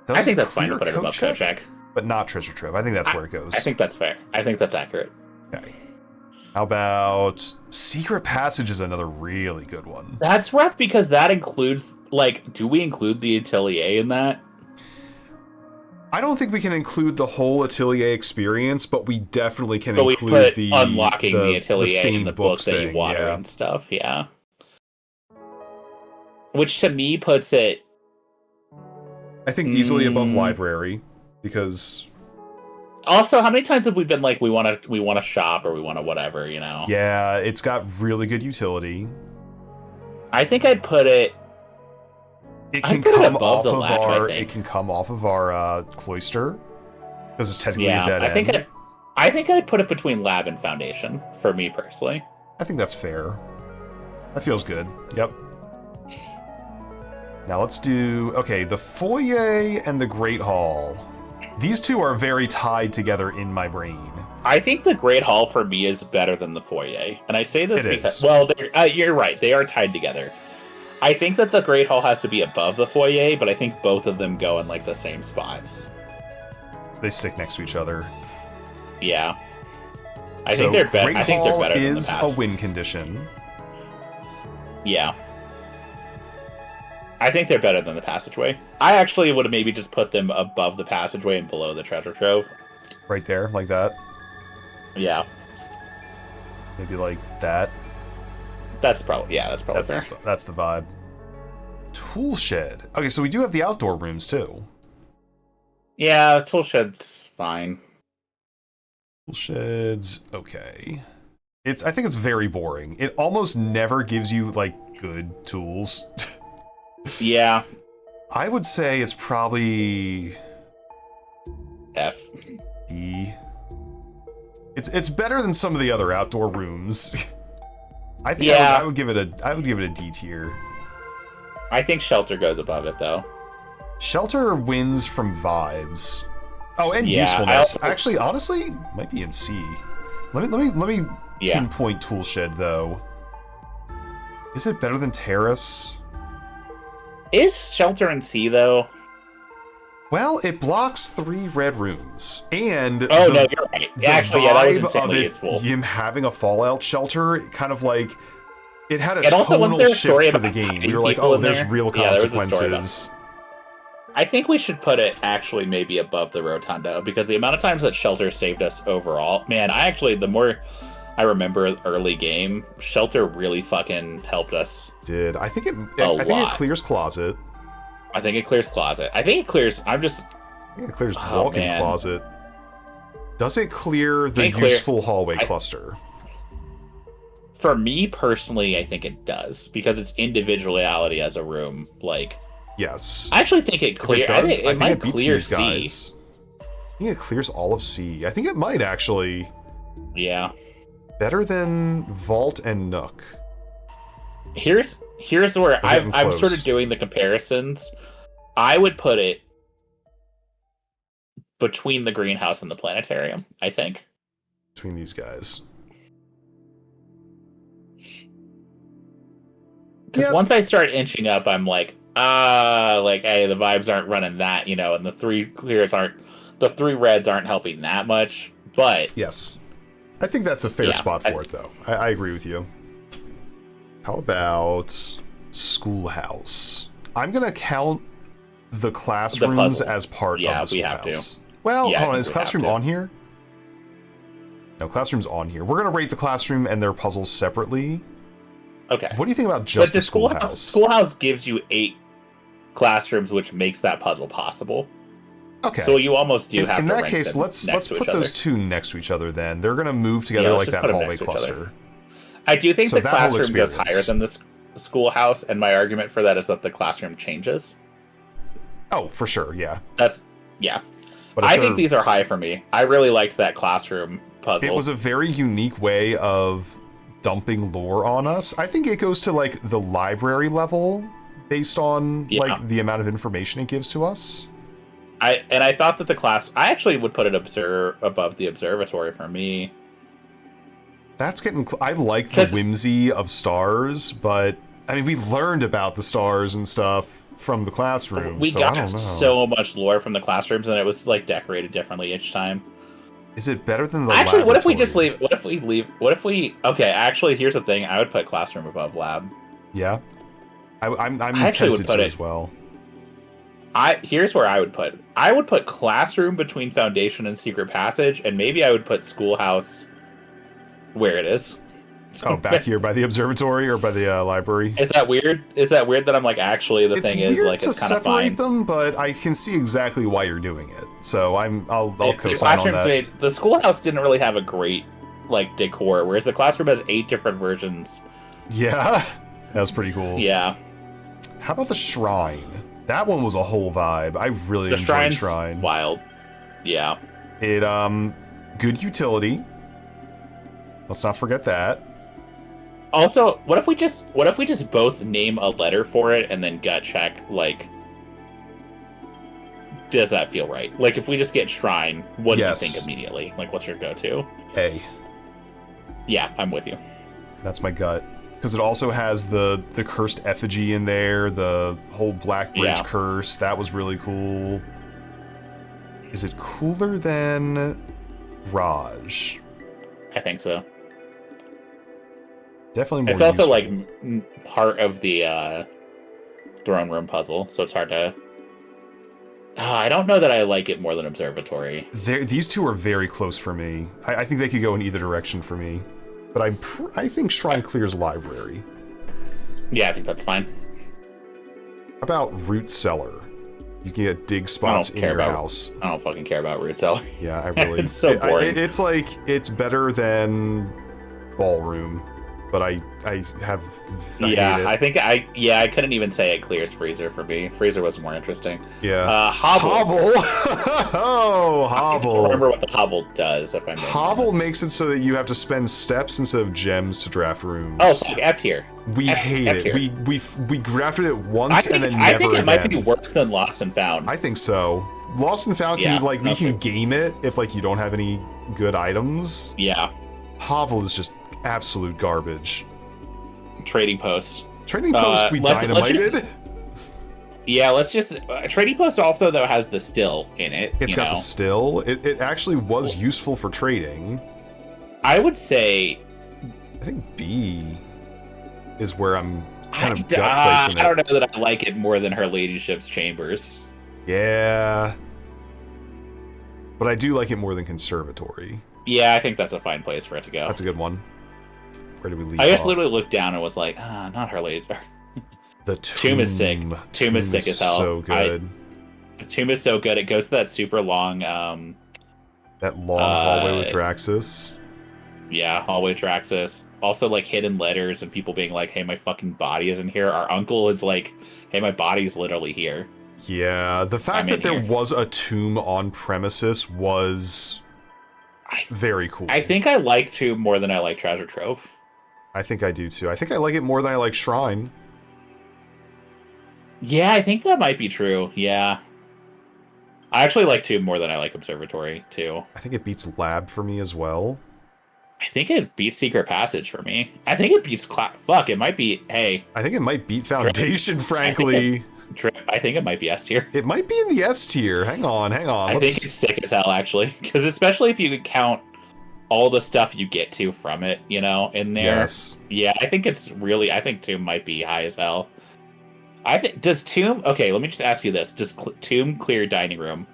I think that's fine to put it above code check, but not treasure trove. I think that's where it goes. I think that's fair. I think that's accurate. Okay. How about Secret Passage is another really good one. That's rough because that includes, like, do we include the Atelier in that? I don't think we can include the whole Atelier experience, but we definitely can include the unlocking the Atelier in the books that you water and stuff, yeah. Which to me puts it... I think easily above library, because... Also, how many times have we been like, we want to shop or we want to whatever, you know? Yeah, it's got really good utility. I think I'd put it. It can come off of our. It can come off of our cloister because it's technically a dead end. I think I'd put it between lab and foundation for me personally. I think that's fair. That feels good. Yep. Now let's do the foyer and the Great Hall. These two are very tied together in my brain. I think the Great Hall for me is better than the foyer. And I say this because, you're right. They are tied together. I think that the Great Hall has to be above the foyer, but I think both of them go in like the same spot. They stick next to each other. Yeah. I think they're better. I think they're better than the is a win condition. Yeah. I think they're better than the passageway. I actually would have maybe just put them above the passageway and below the treasure trove. Right there, like that. Yeah. Maybe like that. That's probably fair. That's the vibe. Tool shed. Okay, so we do have the outdoor rooms too. Yeah, tool shed's fine. Tool sheds, okay. I think it's very boring. It almost never gives you like good tools. Yeah. I would say it's probably F. D. It's better than some of the other outdoor rooms. I think I would give it a D tier. I think shelter goes above it though. Shelter wins from vibes. Oh, and Yeah, usefulness. Actually, honestly, might be in C. Let me Yeah. pinpoint tool shed though. Is it better than terrace? Is shelter in C though? Well, it blocks 3 red rooms, and Oh no, you're right. Actually, yeah, that was insanely useful. Him having a fallout shelter, kind of like it had a And also, wasn't tonal there a shift story for the about game. We hiding were like, people oh, in there's there? real Yeah, there was a story consequences. I think we should put it actually maybe above the Rotunda because the amount of times that shelter saved us overall, man, the more I remember early game, shelter really fucking helped us. I think it clears closet. I think it clears closet. I think it clears. I think it clears walk-in closet. Does it clear the useful hallway cluster? For me personally, I think it does because its individuality as a room, like. Yes. I actually think it clears. I think it might beats clear these C. guys. I think it clears all of C. I think it might actually. Yeah. Better than Vault and Nook. Here's where I'm sort of doing the comparisons. I would put it between the greenhouse and the planetarium, I think. Between these guys. Because once I start inching up, I'm like, hey, the vibes aren't running that, and the 3 reds aren't helping that much. But yes, I think that's a fair spot for it, though. I agree with you. How about schoolhouse? I'm gonna count the classrooms as part of the schoolhouse. Yeah, we have to. Well, hold on, is classroom on here? No, classroom's on here. We're gonna rate the classroom and their puzzles separately. Okay. What do you think about just the schoolhouse? Schoolhouse gives you 8 classrooms, which makes that puzzle possible. Okay. So you almost do have to. In that case, let's put those 2 next to each other. Then they're gonna move together like that hallway cluster. I do think the classroom goes higher than the schoolhouse, and my argument for that is that the classroom changes. Oh, for sure, yeah. But I think these are high for me. I really liked that classroom puzzle. It was a very unique way of dumping lore on us. I think it goes to like the library level based on like the amount of information it gives to us. I thought that I actually would put it above the observatory for me. That's I like the whimsy of stars, but I mean we learned about the stars and stuff from the classroom. We got so much lore from the classrooms, and it was like decorated differently each time. Is it better than the actually? laboratory? What if we just leave? What if we? Okay, actually, here's the thing. I would put classroom above lab. Yeah, I'm actually tempted to as well. Here's where I would put. I would put classroom between foundation and secret passage, and maybe I would put schoolhouse where it is. Oh, back here by the observatory or by the library. Is that weird? Is that weird that I'm like actually the thing is like it's kind of fine? It's weird to separate them, but I can see exactly why you're doing it. So I'll co-sign on that. The schoolhouse didn't really have a great like decor, whereas the classroom has 8 different versions. Yeah, that was pretty cool. Yeah. How about the shrine? That one was a whole vibe. I really enjoyed Shrine. Wild. Yeah. It good utility. Let's not forget that. Also, what if we just both name a letter for it and then gut check, like, does that feel right? Like, if we just get Shrine, what do you think immediately? Like, what's your go-to? A. Yeah, I'm with you. That's my gut. Because it also has the cursed effigy in there, the whole Black Bridge curse. That was really cool. Is it cooler than Raj? I think so. Definitely more It's also useful. like part of the throne room puzzle, so it's hard to I don't know that I like it more than Observatory. These two are very close for me. I think they could go in either direction for me. But I think Shrine clears Library. Yeah, I think that's fine. How about Root Cellar? You can get dig spots in your house. I don't fucking care about Root Cellar. Yeah, I really... It's so boring. It's like, it's better than Ballroom, but I hate it. I couldn't even say it clears Freezer for me. Freezer was more interesting. Yeah. Hovel. Oh, Hovel. I don't remember what the Hovel does, if I'm being Hovel honest. makes it so that you have to spend steps instead of gems to draft rooms. Oh, fuck, F tier. We hate it. We drafted it once and then never I think it again. might be worse than Lost and Found. I think so. Lost and Found can we can game it if like you don't have any good items. Yeah. Hovel is just absolute garbage. Trading Post. Trading Post we dynamited. Let's just... Trading Post also, though, has the still in it. It's got the still. It actually was useful for trading. I would say... I think B is where I'm kind of gut placing it. I don't know that I like it more than Her Ladyship's Chambers. Yeah. But I do like it more than Conservatory. Yeah, I think that's a fine place for it to go. That's a good one. Where do we leave I just off? literally looked down and was like, not Her Lady. The Tomb is sick. Tomb is sick as hell. So good. The Tomb is so good. It goes to that super long... that long hallway with Draxus. Yeah, hallway Traxxas. Also, like, hidden letters and people being like, hey, my fucking body isn't here. Our uncle is like, hey, my body's literally here. Yeah, the fact that there was a tomb on premises was very cool. I think I like Tomb more than I like Treasure Trove. I think I do, too. I think I like it more than I like Shrine. Yeah, I think that might be true. Yeah. I actually like Tomb more than I like Observatory, too. I think it beats Lab for me as well. I think it beats Secret Passage for me. I think it beats Fuck, it might be... Hey. I think it might beat Foundation, frankly. I think it might be S tier. It might be in the S tier. Hang on. I think it's sick as hell, actually. Because especially if you could count all the stuff you get to from it, in there. Yes. Yeah, I think it's really... I think Tomb might be high as hell. Does Tomb... Okay, let me just ask you this. Does Tomb clear Dining Room?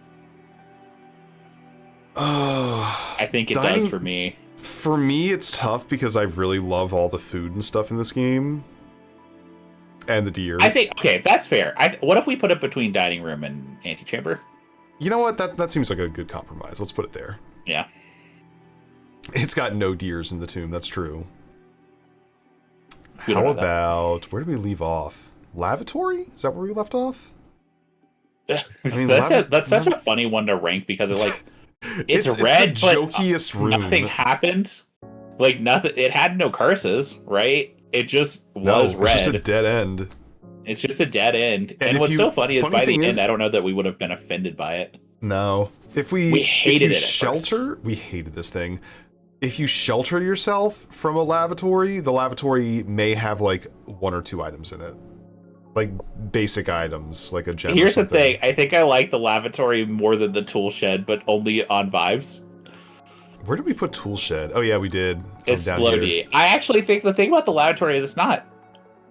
I think it does for me. For me, it's tough because I really love all the food and stuff in this game. And the deer. I think... Okay, that's fair. What if we put it between Dining Room and Antechamber? You know what? That seems like a good compromise. Let's put it there. Yeah. It's got no deers in the tomb. That's true. How about... Where did we leave off? Lavatory? Is that where we left off? I mean, that's such a funny one to rank because it like it's red, it's the jokiest room. Nothing happened. Like nothing. It had no curses, right? It just was red. It's just a dead end. It's just a dead end. And what's so funny is by the end, I don't know that we would have been offended by it. No, we hated it. We hated this thing. If you shelter yourself from a lavatory, the lavatory may have like 1 or 2 items in it. Like basic items, like a gem. Here's the thing. I think I like the lavatory more than the tool shed, but only on vibes. Where did we put tool shed? Oh yeah, we did. It's low D. I actually think the thing about the lavatory is it's not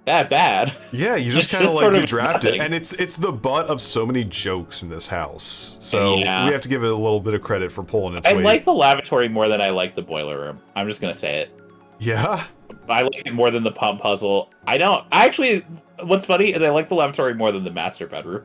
that bad. Yeah, you just kind of like you draft it, and it's the butt of so many jokes in this house. So we have to give it a little bit of credit for pulling its weight. I like the lavatory more than I like the boiler room. I'm just gonna say it. Yeah. I like it more than the pump puzzle. I don't. Actually, what's funny is I like the lavatory more than the master bedroom.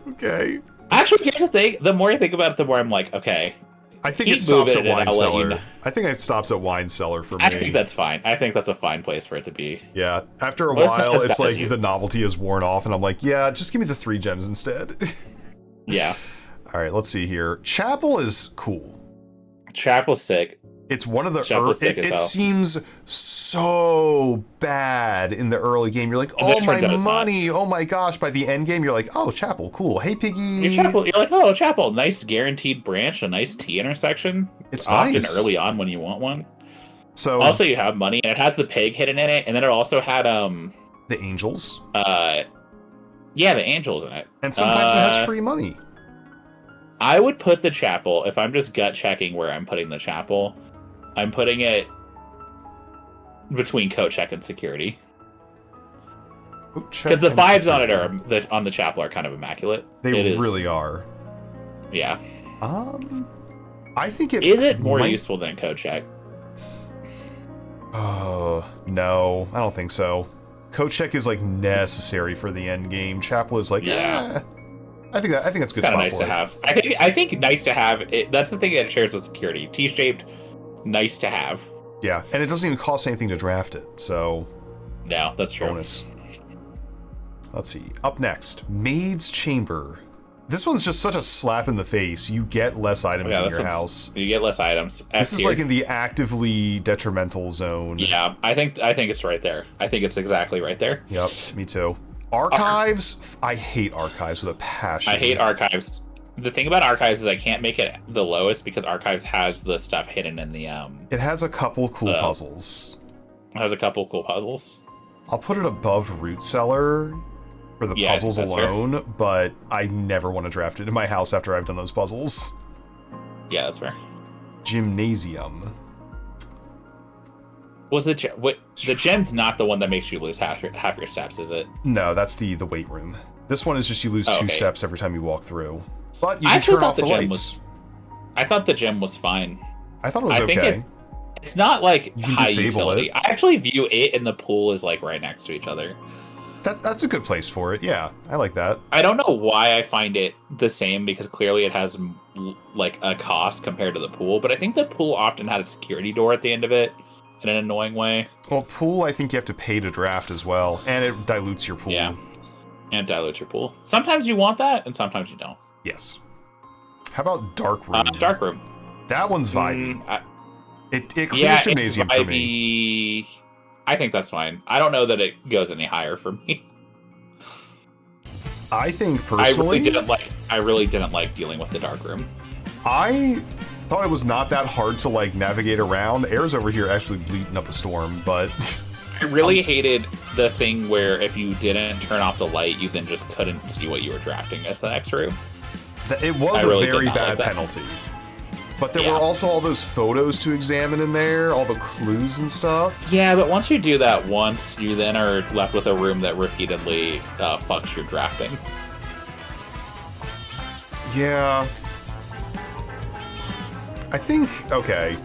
Okay. Actually, here's the thing. The more I think about it, the more I'm like, okay. I think it stops at wine cellar. I think it stops at wine cellar for me. I think that's fine. I think that's a fine place for it to be. Yeah. After a while, it's like the novelty is worn off, and I'm like, yeah, just give me the 3 gems instead. Yeah. All right, let's see here. Chapel is cool. Chapel's sick. It's one of the it seems so bad in the early game. You're like, oh my money, oh my gosh. By the end game, you're like, oh, Chapel, cool. Hey, Piggy. You're like, oh, Chapel, nice guaranteed branch, a nice T intersection. It's often nice. Early on when you want one. So also, you have money, and it has the pig hidden in it, and then it also had the angels. Yeah, the angels in it, and sometimes it has free money. I would put the Chapel if I'm just gut checking where I'm putting the Chapel. I'm putting it between coat check and security. Because the vibes on it are on the chapel are kind of immaculate. They really are. Yeah. I think it is it more useful than code check. Oh no, I don't think so. Code check is like necessary for the end game. Chapel is like I think that's good. Kind of nice to have. I think nice to have. That's the thing that it shares with security. T-shaped, nice to have. Yeah, and it doesn't even cost anything to draft it. So no, that's true. Bonus. Let's see. Up next, Maid's Chamber. This one's just such a slap in the face. You get less items in your house. You get less items. This is like in the actively detrimental zone. Yeah, I think it's right there. I think it's exactly right there. Yep, me too. Archives. I hate archives with a passion. I hate archives. The thing about archives is I can't make it the lowest because archives has the stuff hidden in the It has a couple cool puzzles. It has a couple cool puzzles. I'll put it above Root Cellar for the puzzles alone, fair. But I never want to draft it in my house after I've done those puzzles. Yeah, that's fair. Gymnasium. Was the gem's not the one that makes you lose half your steps, is it? No, that's the weight room. This one is just you lose 2 steps every time you walk through. But you can turn off the lights. I thought the gem was fine. I thought it was okay. It's not like you can high disable utility. it. I actually view it and the pool as like right next to each other. That's a good place for it. Yeah, I like that. I don't know why I find it the same because clearly it has like a cost compared to the pool, but I think the pool often had a security door at the end of it in an annoying way. Well, pool, I think you have to pay to draft as well, and it dilutes your pool. Yeah, and dilutes your pool. Sometimes you want that, and sometimes you don't. Yes. How about Dark Room? Dark Room. That one's vibey. It clears Gymnasium for me. I think that's fine. I don't know that it goes any higher for me. I think personally, I really didn't like dealing with the Dark Room. I thought it was not that hard to like navigate around. Air's over here actually bleeding up a storm, but I really hated the thing where if you didn't turn off the light, you then just couldn't see what you were drafting as the next room. It was a very bad penalty. But there were also all those photos to examine in there, all the clues and stuff. Yeah, but once you do that once, you then are left with a room that repeatedly fucks your drafting. Yeah. I think, okay.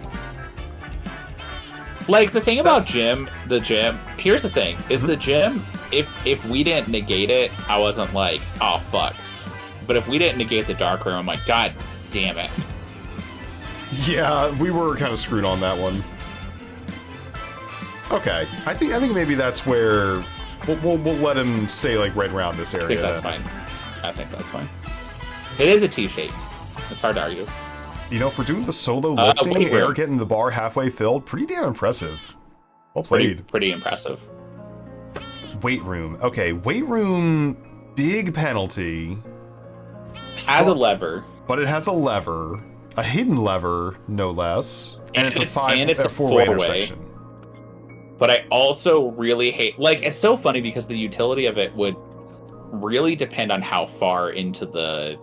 Like, the thing about the gym, here's the thing, is the gym, if we didn't negate it, I wasn't like, oh, fuck. But if we didn't negate the dark room, I'm like, god damn it. Yeah, we were kind of screwed on that one. Okay, I think maybe that's where we'll let him stay like right around this area. I think that's fine. I think that's fine. It is a T shape. It's hard to argue. You know, for doing the solo lifting, Air getting the bar halfway filled, pretty damn impressive. Well played. Pretty impressive. Weight room. Okay, weight room, big penalty. Has a lever. But it has a lever. A hidden lever, no less, and it's a four-way intersection. But I also really hate, like, it's so funny because the utility of it would really depend on how far into the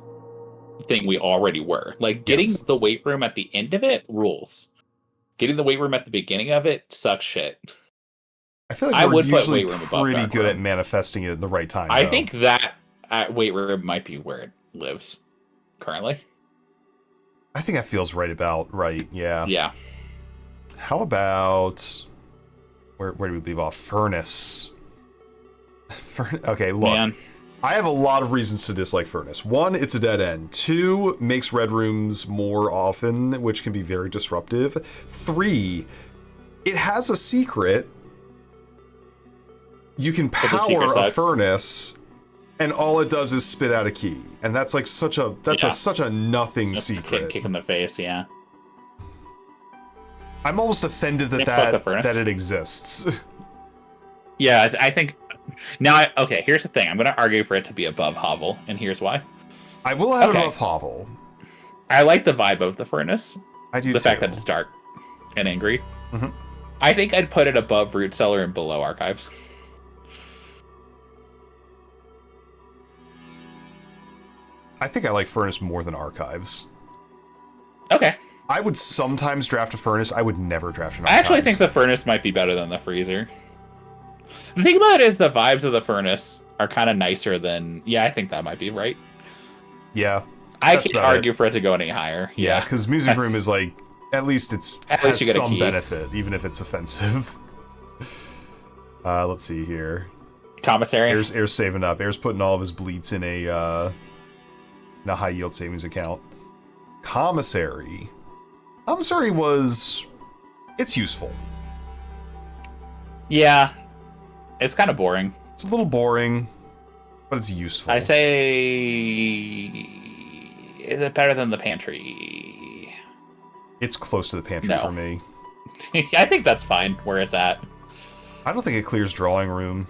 thing we already were. Like, getting the weight room at the end of it rules. Getting the weight room at the beginning of it sucks shit. I feel like we're usually pretty good at manifesting it at the right time. I think that weight room might be where it lives currently. I think that feels right, yeah. Yeah. How about... Where do we leave off? Furnace. Okay, look. Man. I have a lot of reasons to dislike Furnace. 1, it's a dead end. 2, makes red rooms more often, which can be very disruptive. 3, it has a secret. You can power a furnace... And all it does is spit out a key, and that's like such a nothing secret. Kick in the face, yeah. I'm almost offended that it exists. Yeah, I think. Now, okay. Here's the thing. I'm going to argue for it to be above Hovel, and here's why. I will have it above Hovel. I like the vibe of the furnace. I do. The fact that it's dark and angry. Mm-hmm. I think I'd put it above Root Cellar and below Archives. I think I like Furnace more than Archives. Okay. I would sometimes draft a Furnace. I would never draft an Archives. I actually think the Furnace might be better than the Freezer. The thing about it is the vibes of the furnace are kind of nicer than. Yeah, I think that might be right. Yeah. I can't argue for it to go any higher. Yeah, because music room is like, at least you get some benefit, even if it's offensive. Let's see here. Commissary. Air's saving up. Air's putting all of his bleats in a high yield savings account. Commissary. Commissary it's useful. Yeah. It's kind of boring. It's a little boring, but it's useful. I say, is it better than the pantry? It's close to the pantry for me. I think that's fine where it's at. I don't think it clears drawing room.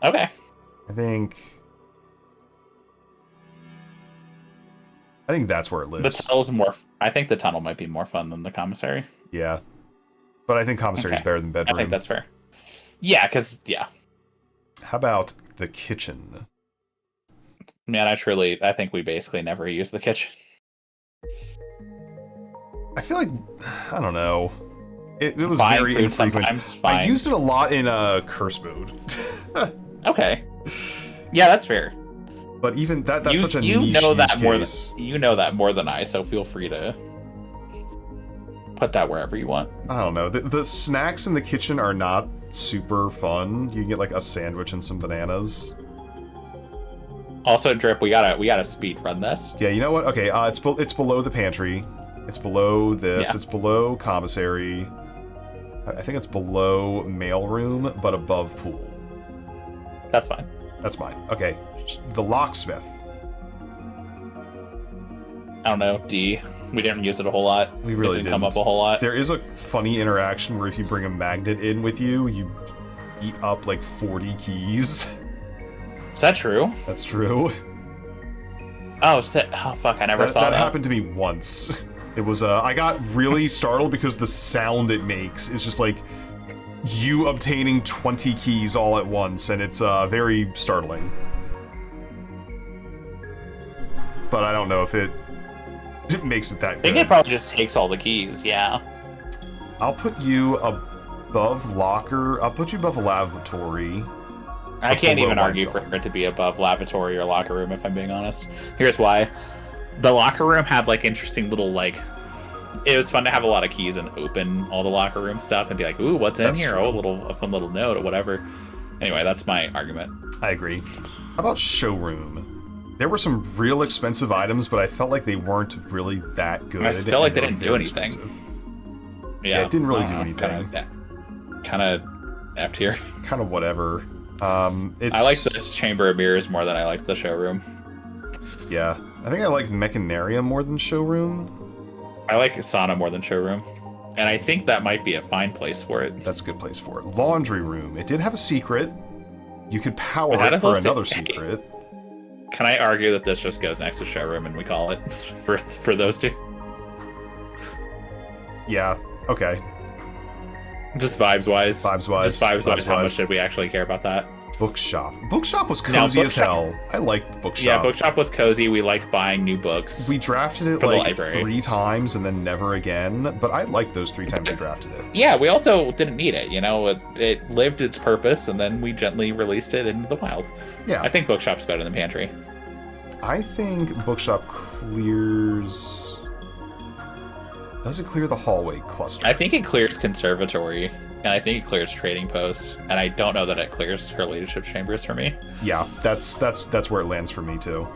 Okay. I think that's where it lives. The tunnel's more. I think the tunnel might be more fun than the commissary. Yeah, but I think commissary is better than bedroom. I think that's fair. Yeah, yeah. How about the kitchen? Man, I think we basically never use the kitchen. I feel like, I don't know. It was Buying very infrequent. I used it a lot in curse mode. Okay. Yeah, that's fair. But even that's such a niche case. You know that more than I, so feel free to put that wherever you want. I don't know. The snacks in the kitchen are not super fun. You can get like a sandwich and some bananas. Also, Drip, we gotta speed run this. Yeah, you know what? Okay, it's below the pantry. It's below this. Yeah. It's below commissary. I think it's below mailroom, but above pool. That's fine. That's mine. Okay, the locksmith. I don't know. D. We didn't use it a whole lot. We really didn't come up a whole lot. There is a funny interaction where if you bring a magnet in with you, you eat up like 40 keys. Is that true? That's true. Oh fuck! I never saw that. That happened to me once. It was I got really startled because the sound it makes is just like you obtaining 20 keys all at once, and it's very startling. But I don't know if it makes it that good. I think it probably just takes all the keys, yeah. I'll put you above locker. I'll put you above lavatory. I can't even argue for it to be above lavatory or locker room, if I'm being honest. Here's why. The locker room had, like, interesting little, like... It was fun to have a lot of keys and open all the locker room stuff and be like, ooh, what's in here? True. Oh, a fun little note or whatever. Anyway, that's my argument. I agree. How about showroom? There were some real expensive items, but I felt like they weren't really that good. I felt like they didn't do anything. Yeah, it didn't really do anything. Kind of F tier. Kind of whatever. I like the Chamber of Mirrors more than I like the showroom. Yeah, I think I like Mechanaria more than showroom. I like Sana more than showroom. And I think that might be a fine place for it. That's a good place for it. Laundry room. It did have a secret. You could power it for another secret. Can I argue that this just goes next to showroom and we call it for those two? Yeah, okay. Just vibes-wise. Vibes-wise. Just vibes-wise, how much did we actually care about that? Bookshop. Bookshop was cozy as hell. I liked Bookshop. Yeah, Bookshop was cozy. We liked buying new books. We drafted it like 3 times and then never again, but I liked those 3 times we drafted it. Yeah, we also didn't need it, you know? It lived its purpose, and then we gently released it into the wild. Yeah. I think Bookshop's better than Pantry. I think Bookshop clears... Does it clear the hallway cluster? I think it clears Conservatory, and I think it clears Trading Post, and I don't know that it clears her Leadership Chambers for me. Yeah, that's where it lands for me too.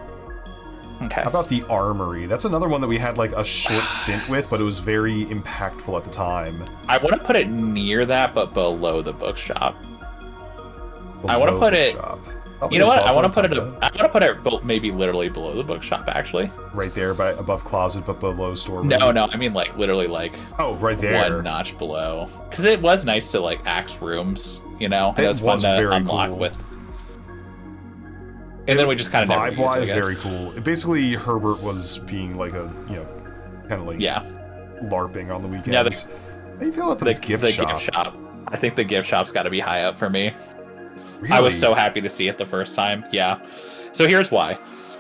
Okay. How about the Armory? That's another one that we had like a short stint with, but it was very impactful at the time. I want to put it near that, but below the Bookshop. I want to put it. You know what? I want to put it. I want to put it maybe literally below the Bookshop, actually. Right there, by above closet, but below storeroom. No, I mean like literally like. Oh, right there. 1 notch below, because it was nice to like axe rooms, you know. It was fun to unlock cool. with. And then we just kind of vibe-wise, very cool. Basically, Herbert was being like a kind of like LARPing on the weekends. Yeah, how do you feel about the gift shop? I think the gift shop's got to be high up for me. Really? I was so happy to see it the first time. Yeah. So here's why.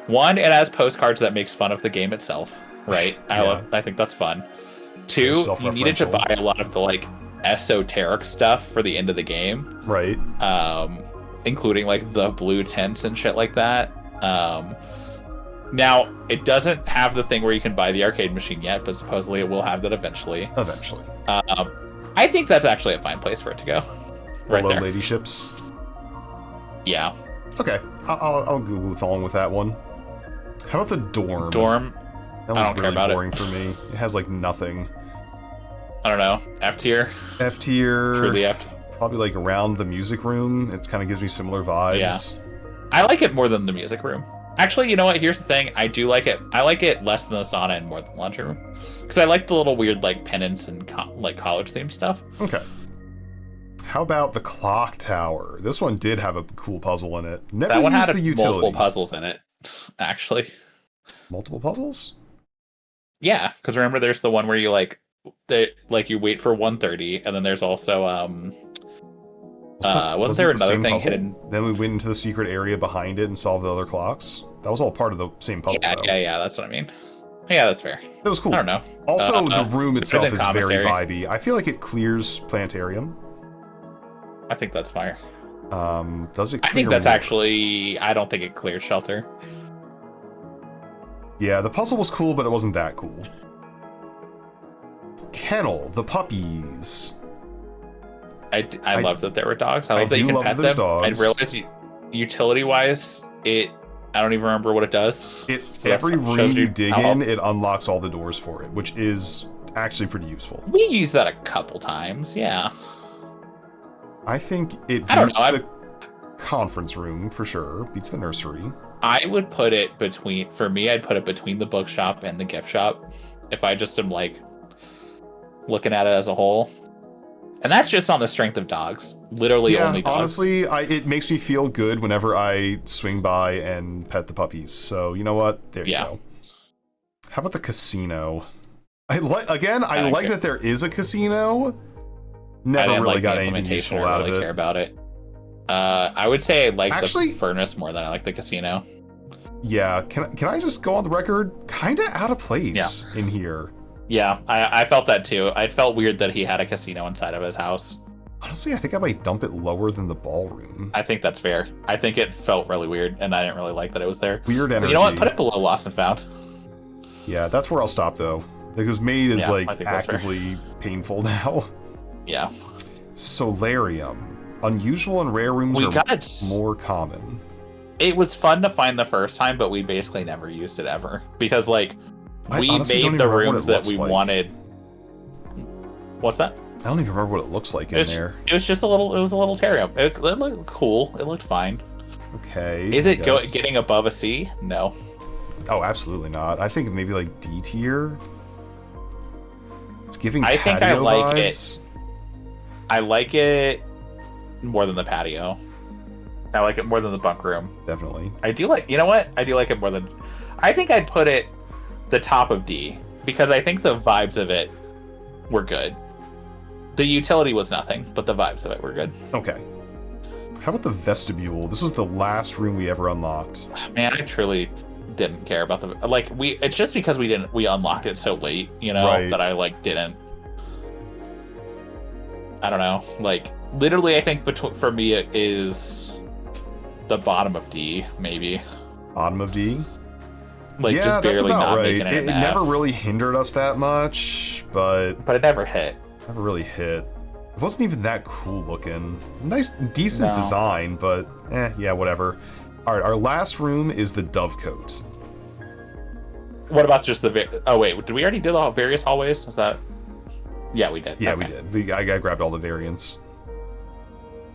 1, it has postcards that makes fun of the game itself, right? I think that's fun. 2, you needed to buy a lot of the like esoteric stuff for the end of the game. Right. Including like the blue tents and shit like that. Now, it doesn't have the thing where you can buy the arcade machine yet, but supposedly it will have that eventually. Eventually. I think that's actually a fine place for it to go. Right Hello, there. lady ships. Yeah. Okay, I'll go along with that one. How about the dorm? Dorm. That was I don't care really about boring for me. It has like nothing. I don't know. F tier. F tier. Truly F. Probably like around the music room. It kind of gives me similar vibes. Yeah. I like it more than the music room. Actually, you know what? Here's the thing. I do like it. I like it less than the sauna and more than the lunchroom. Because I like the little weird like pennants and like college themed stuff. Okay. How about the clock tower? This one did have a cool puzzle in it. Never that one used had the utility. multiple puzzles in it, actually. Multiple puzzles? Yeah, because remember, there's the one where you you wait for 1:30, and then there's also wasn't there another thing puzzle? hidden? Then we went into the secret area behind it and solved the other clocks. That was all part of the same puzzle. Yeah. That's what I mean. Yeah, that's fair. That was cool. I don't know. Also, the room itself than is very commissary. vibey. I feel like it clears planetarium. I think that's fire. Does it? I think clear that's more? actually. I don't think it clears shelter. Yeah, the puzzle was cool, but it wasn't that cool. Kennel, the puppies. I love that there were dogs. I love that do you can love pet that there's them. dogs. I realize utility wise, I don't even remember what it does. So Every that shows room you you dig how in, it unlocks all the doors for it, which is actually pretty useful. We use that a couple times, yeah. I think it I don't beats know, the conference room for sure. Beats the nursery. I would put it between, for me, I'd put it between the bookshop and the gift shop. If I just am like looking at it as a whole. And that's just on the strength of dogs. Literally only dogs. Honestly, it makes me feel good whenever I swing by and pet the puppies. So you know what? There you go. How about the casino? I like that there is a casino. Never really got anything useful out of it. Care about it. I would say I like Actually, the furnace more than I like the casino. Yeah, can I just go on the record? Kinda out of place in here. Yeah, I felt that too. I felt weird that he had a casino inside of his house. Honestly, I think I might dump it lower than the ballroom. I think that's fair. I think it felt really weird, and I didn't really like that it was there. Weird energy. But you know what? Put it below Lost and Found. Yeah, that's where I'll stop though. Because Maid is like actively painful now. Yeah. Solarium. Unusual and rare rooms are more common. It was fun to find the first time, but we basically never used it ever. Because like we made the rooms that we wanted. What's that? I don't even remember what it looks like in there. It was just a little. It was a little terrarium. It looked cool. It looked fine. Okay. Is it getting above a C? No. Oh, absolutely not. I think maybe like D tier. It's giving. I think I like vibes. it. I like it more than the patio. I like it more than the bunk room. Definitely. I do like. You know what? I do like it more than. I think I'd put it the top of D because I think the vibes of it were good. The utility was nothing, but the vibes of it were good. Okay. How about the vestibule? This was the last room we ever unlocked. Man, I truly didn't care about the it's just because we unlocked it so late, you know, that I didn't. I don't know. Like literally I think for me it is the bottom of D, maybe. Bottom of D? Like yeah, just barely that's about not right. making It never really hindered us that much, but it never hit. Never really hit. It wasn't even that cool looking. Nice, decent design, but yeah, whatever. All right, our last room is the Dovecote. What about just the? Oh wait, did we already do the various hallways? Was that? Yeah, we did. Yeah, we did. I grabbed all the variants.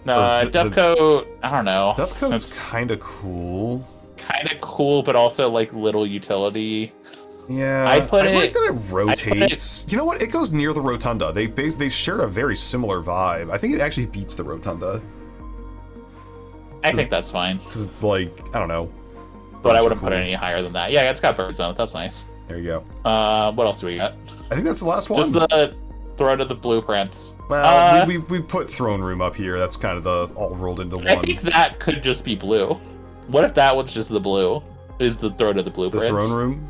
No, Dovecote. I don't know. Dovecote's kind of cool. Kind of cool, but also like little utility. Yeah, I like that it rotates. You know what? It goes near the rotunda. They share a very similar vibe. I think it actually beats the rotunda. I think that's fine. Because it's like, I don't know. But I wouldn't put it any higher than that. Yeah, it's got birds on it. That's nice. There you go. What else do we got? I think that's the last one. Just the Throne of the Blueprints. Well, we put Throne Room up here. That's kind of the all rolled into one. I think that could just be blue. What if that was just the blue? Is the Throne of the Blueprints? The Throne Room?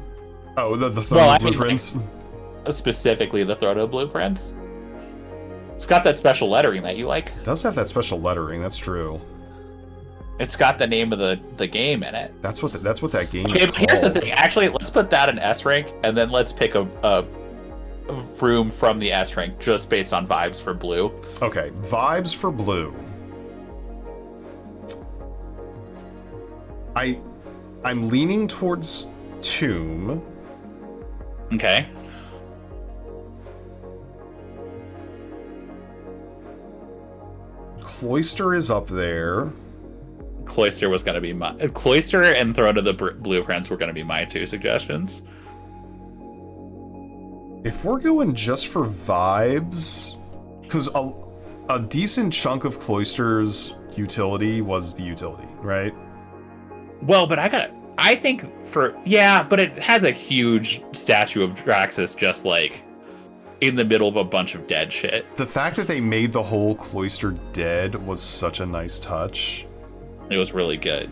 Oh, the Throne of the Blueprints? Specifically the Throne of the Blueprints? It's got that special lettering that you like. It does have that special lettering. That's true. It's got the name of the game in it. That's what that game Okay, is but called. here's the thing. Actually, let's put that in S rank, and then let's pick a room from the S rank just based on vibes for blue. Okay, vibes for blue. I'm leaning towards Tomb. Okay. Cloister is up there. Cloister was going to be my... Cloister and Throne of the Blueprints were going to be my two suggestions. If we're going just for vibes, because a decent chunk of Cloister's utility was the utility, right? Well, but I think but it has a huge statue of Draxus just like in the middle of a bunch of dead shit. The fact that they made the whole Cloister dead was such a nice touch. It was really good.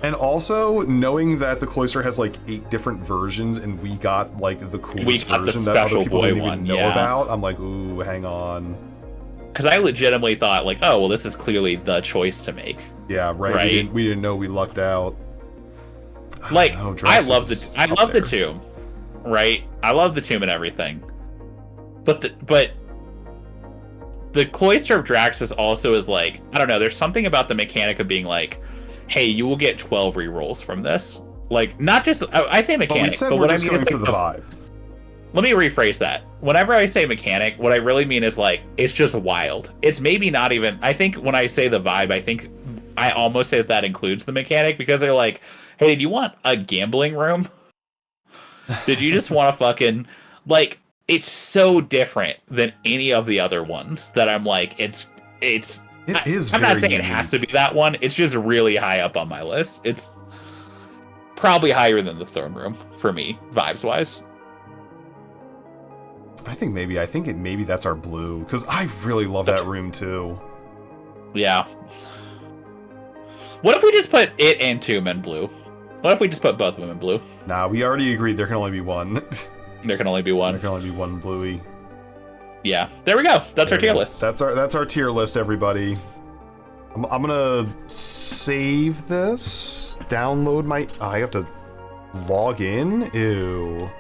And also, knowing that the Cloister has like 8 different versions and we got like the coolest version that other people didn't even know about, I'm like, ooh, hang on. Because I legitimately thought like, oh, well, this is clearly the choice to make. Yeah, right. We didn't know we lucked out. Like, I love the tomb, right? I love the tomb and everything. But the Cloister of Draxus also is like, I don't know, there's something about the mechanic of being like, hey, you will get 12 rerolls from this. Like, not just, I say mechanic, but what I mean is like for the vibe. Let me rephrase that. Whenever I say mechanic, what I really mean is like, it's just wild. It's maybe not even, I think when I say the vibe, I think I almost say that includes the mechanic, because they're like, hey, do you want a gambling room? Did you just want to fucking, like, it's so different than any of the other ones that I'm like, I'm not saying it has to be that one. It's just really high up on my list. It's probably higher than the throne room for me, vibes wise. I think maybe that's our blue, because I really love that room too. Yeah. What if we just put it and Tomb in blue? What if we just put both of them in blue? Nah, we already agreed there can only be one. There can only be one. There can only be one bluey. Yeah, there we go. That's our tier list. That's our tier list, everybody. I'm gonna save this. Download my. Oh, I have to log in. Ew.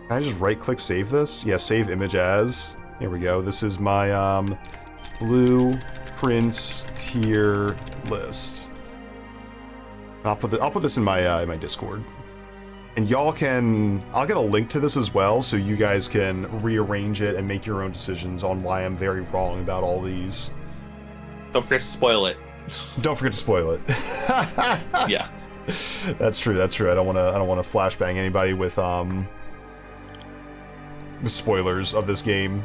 Can I just right-click save this? Yeah, save image as. Here we go. This is my blueprints tier list. I'll put this in my my Discord. And y'all can, I'll get a link to this as well, so you guys can rearrange it and make your own decisions on why I'm very wrong about all these. Don't forget to spoil it. Don't forget to spoil it. Yeah. That's true. I don't want to flashbang anybody with spoilers of this game.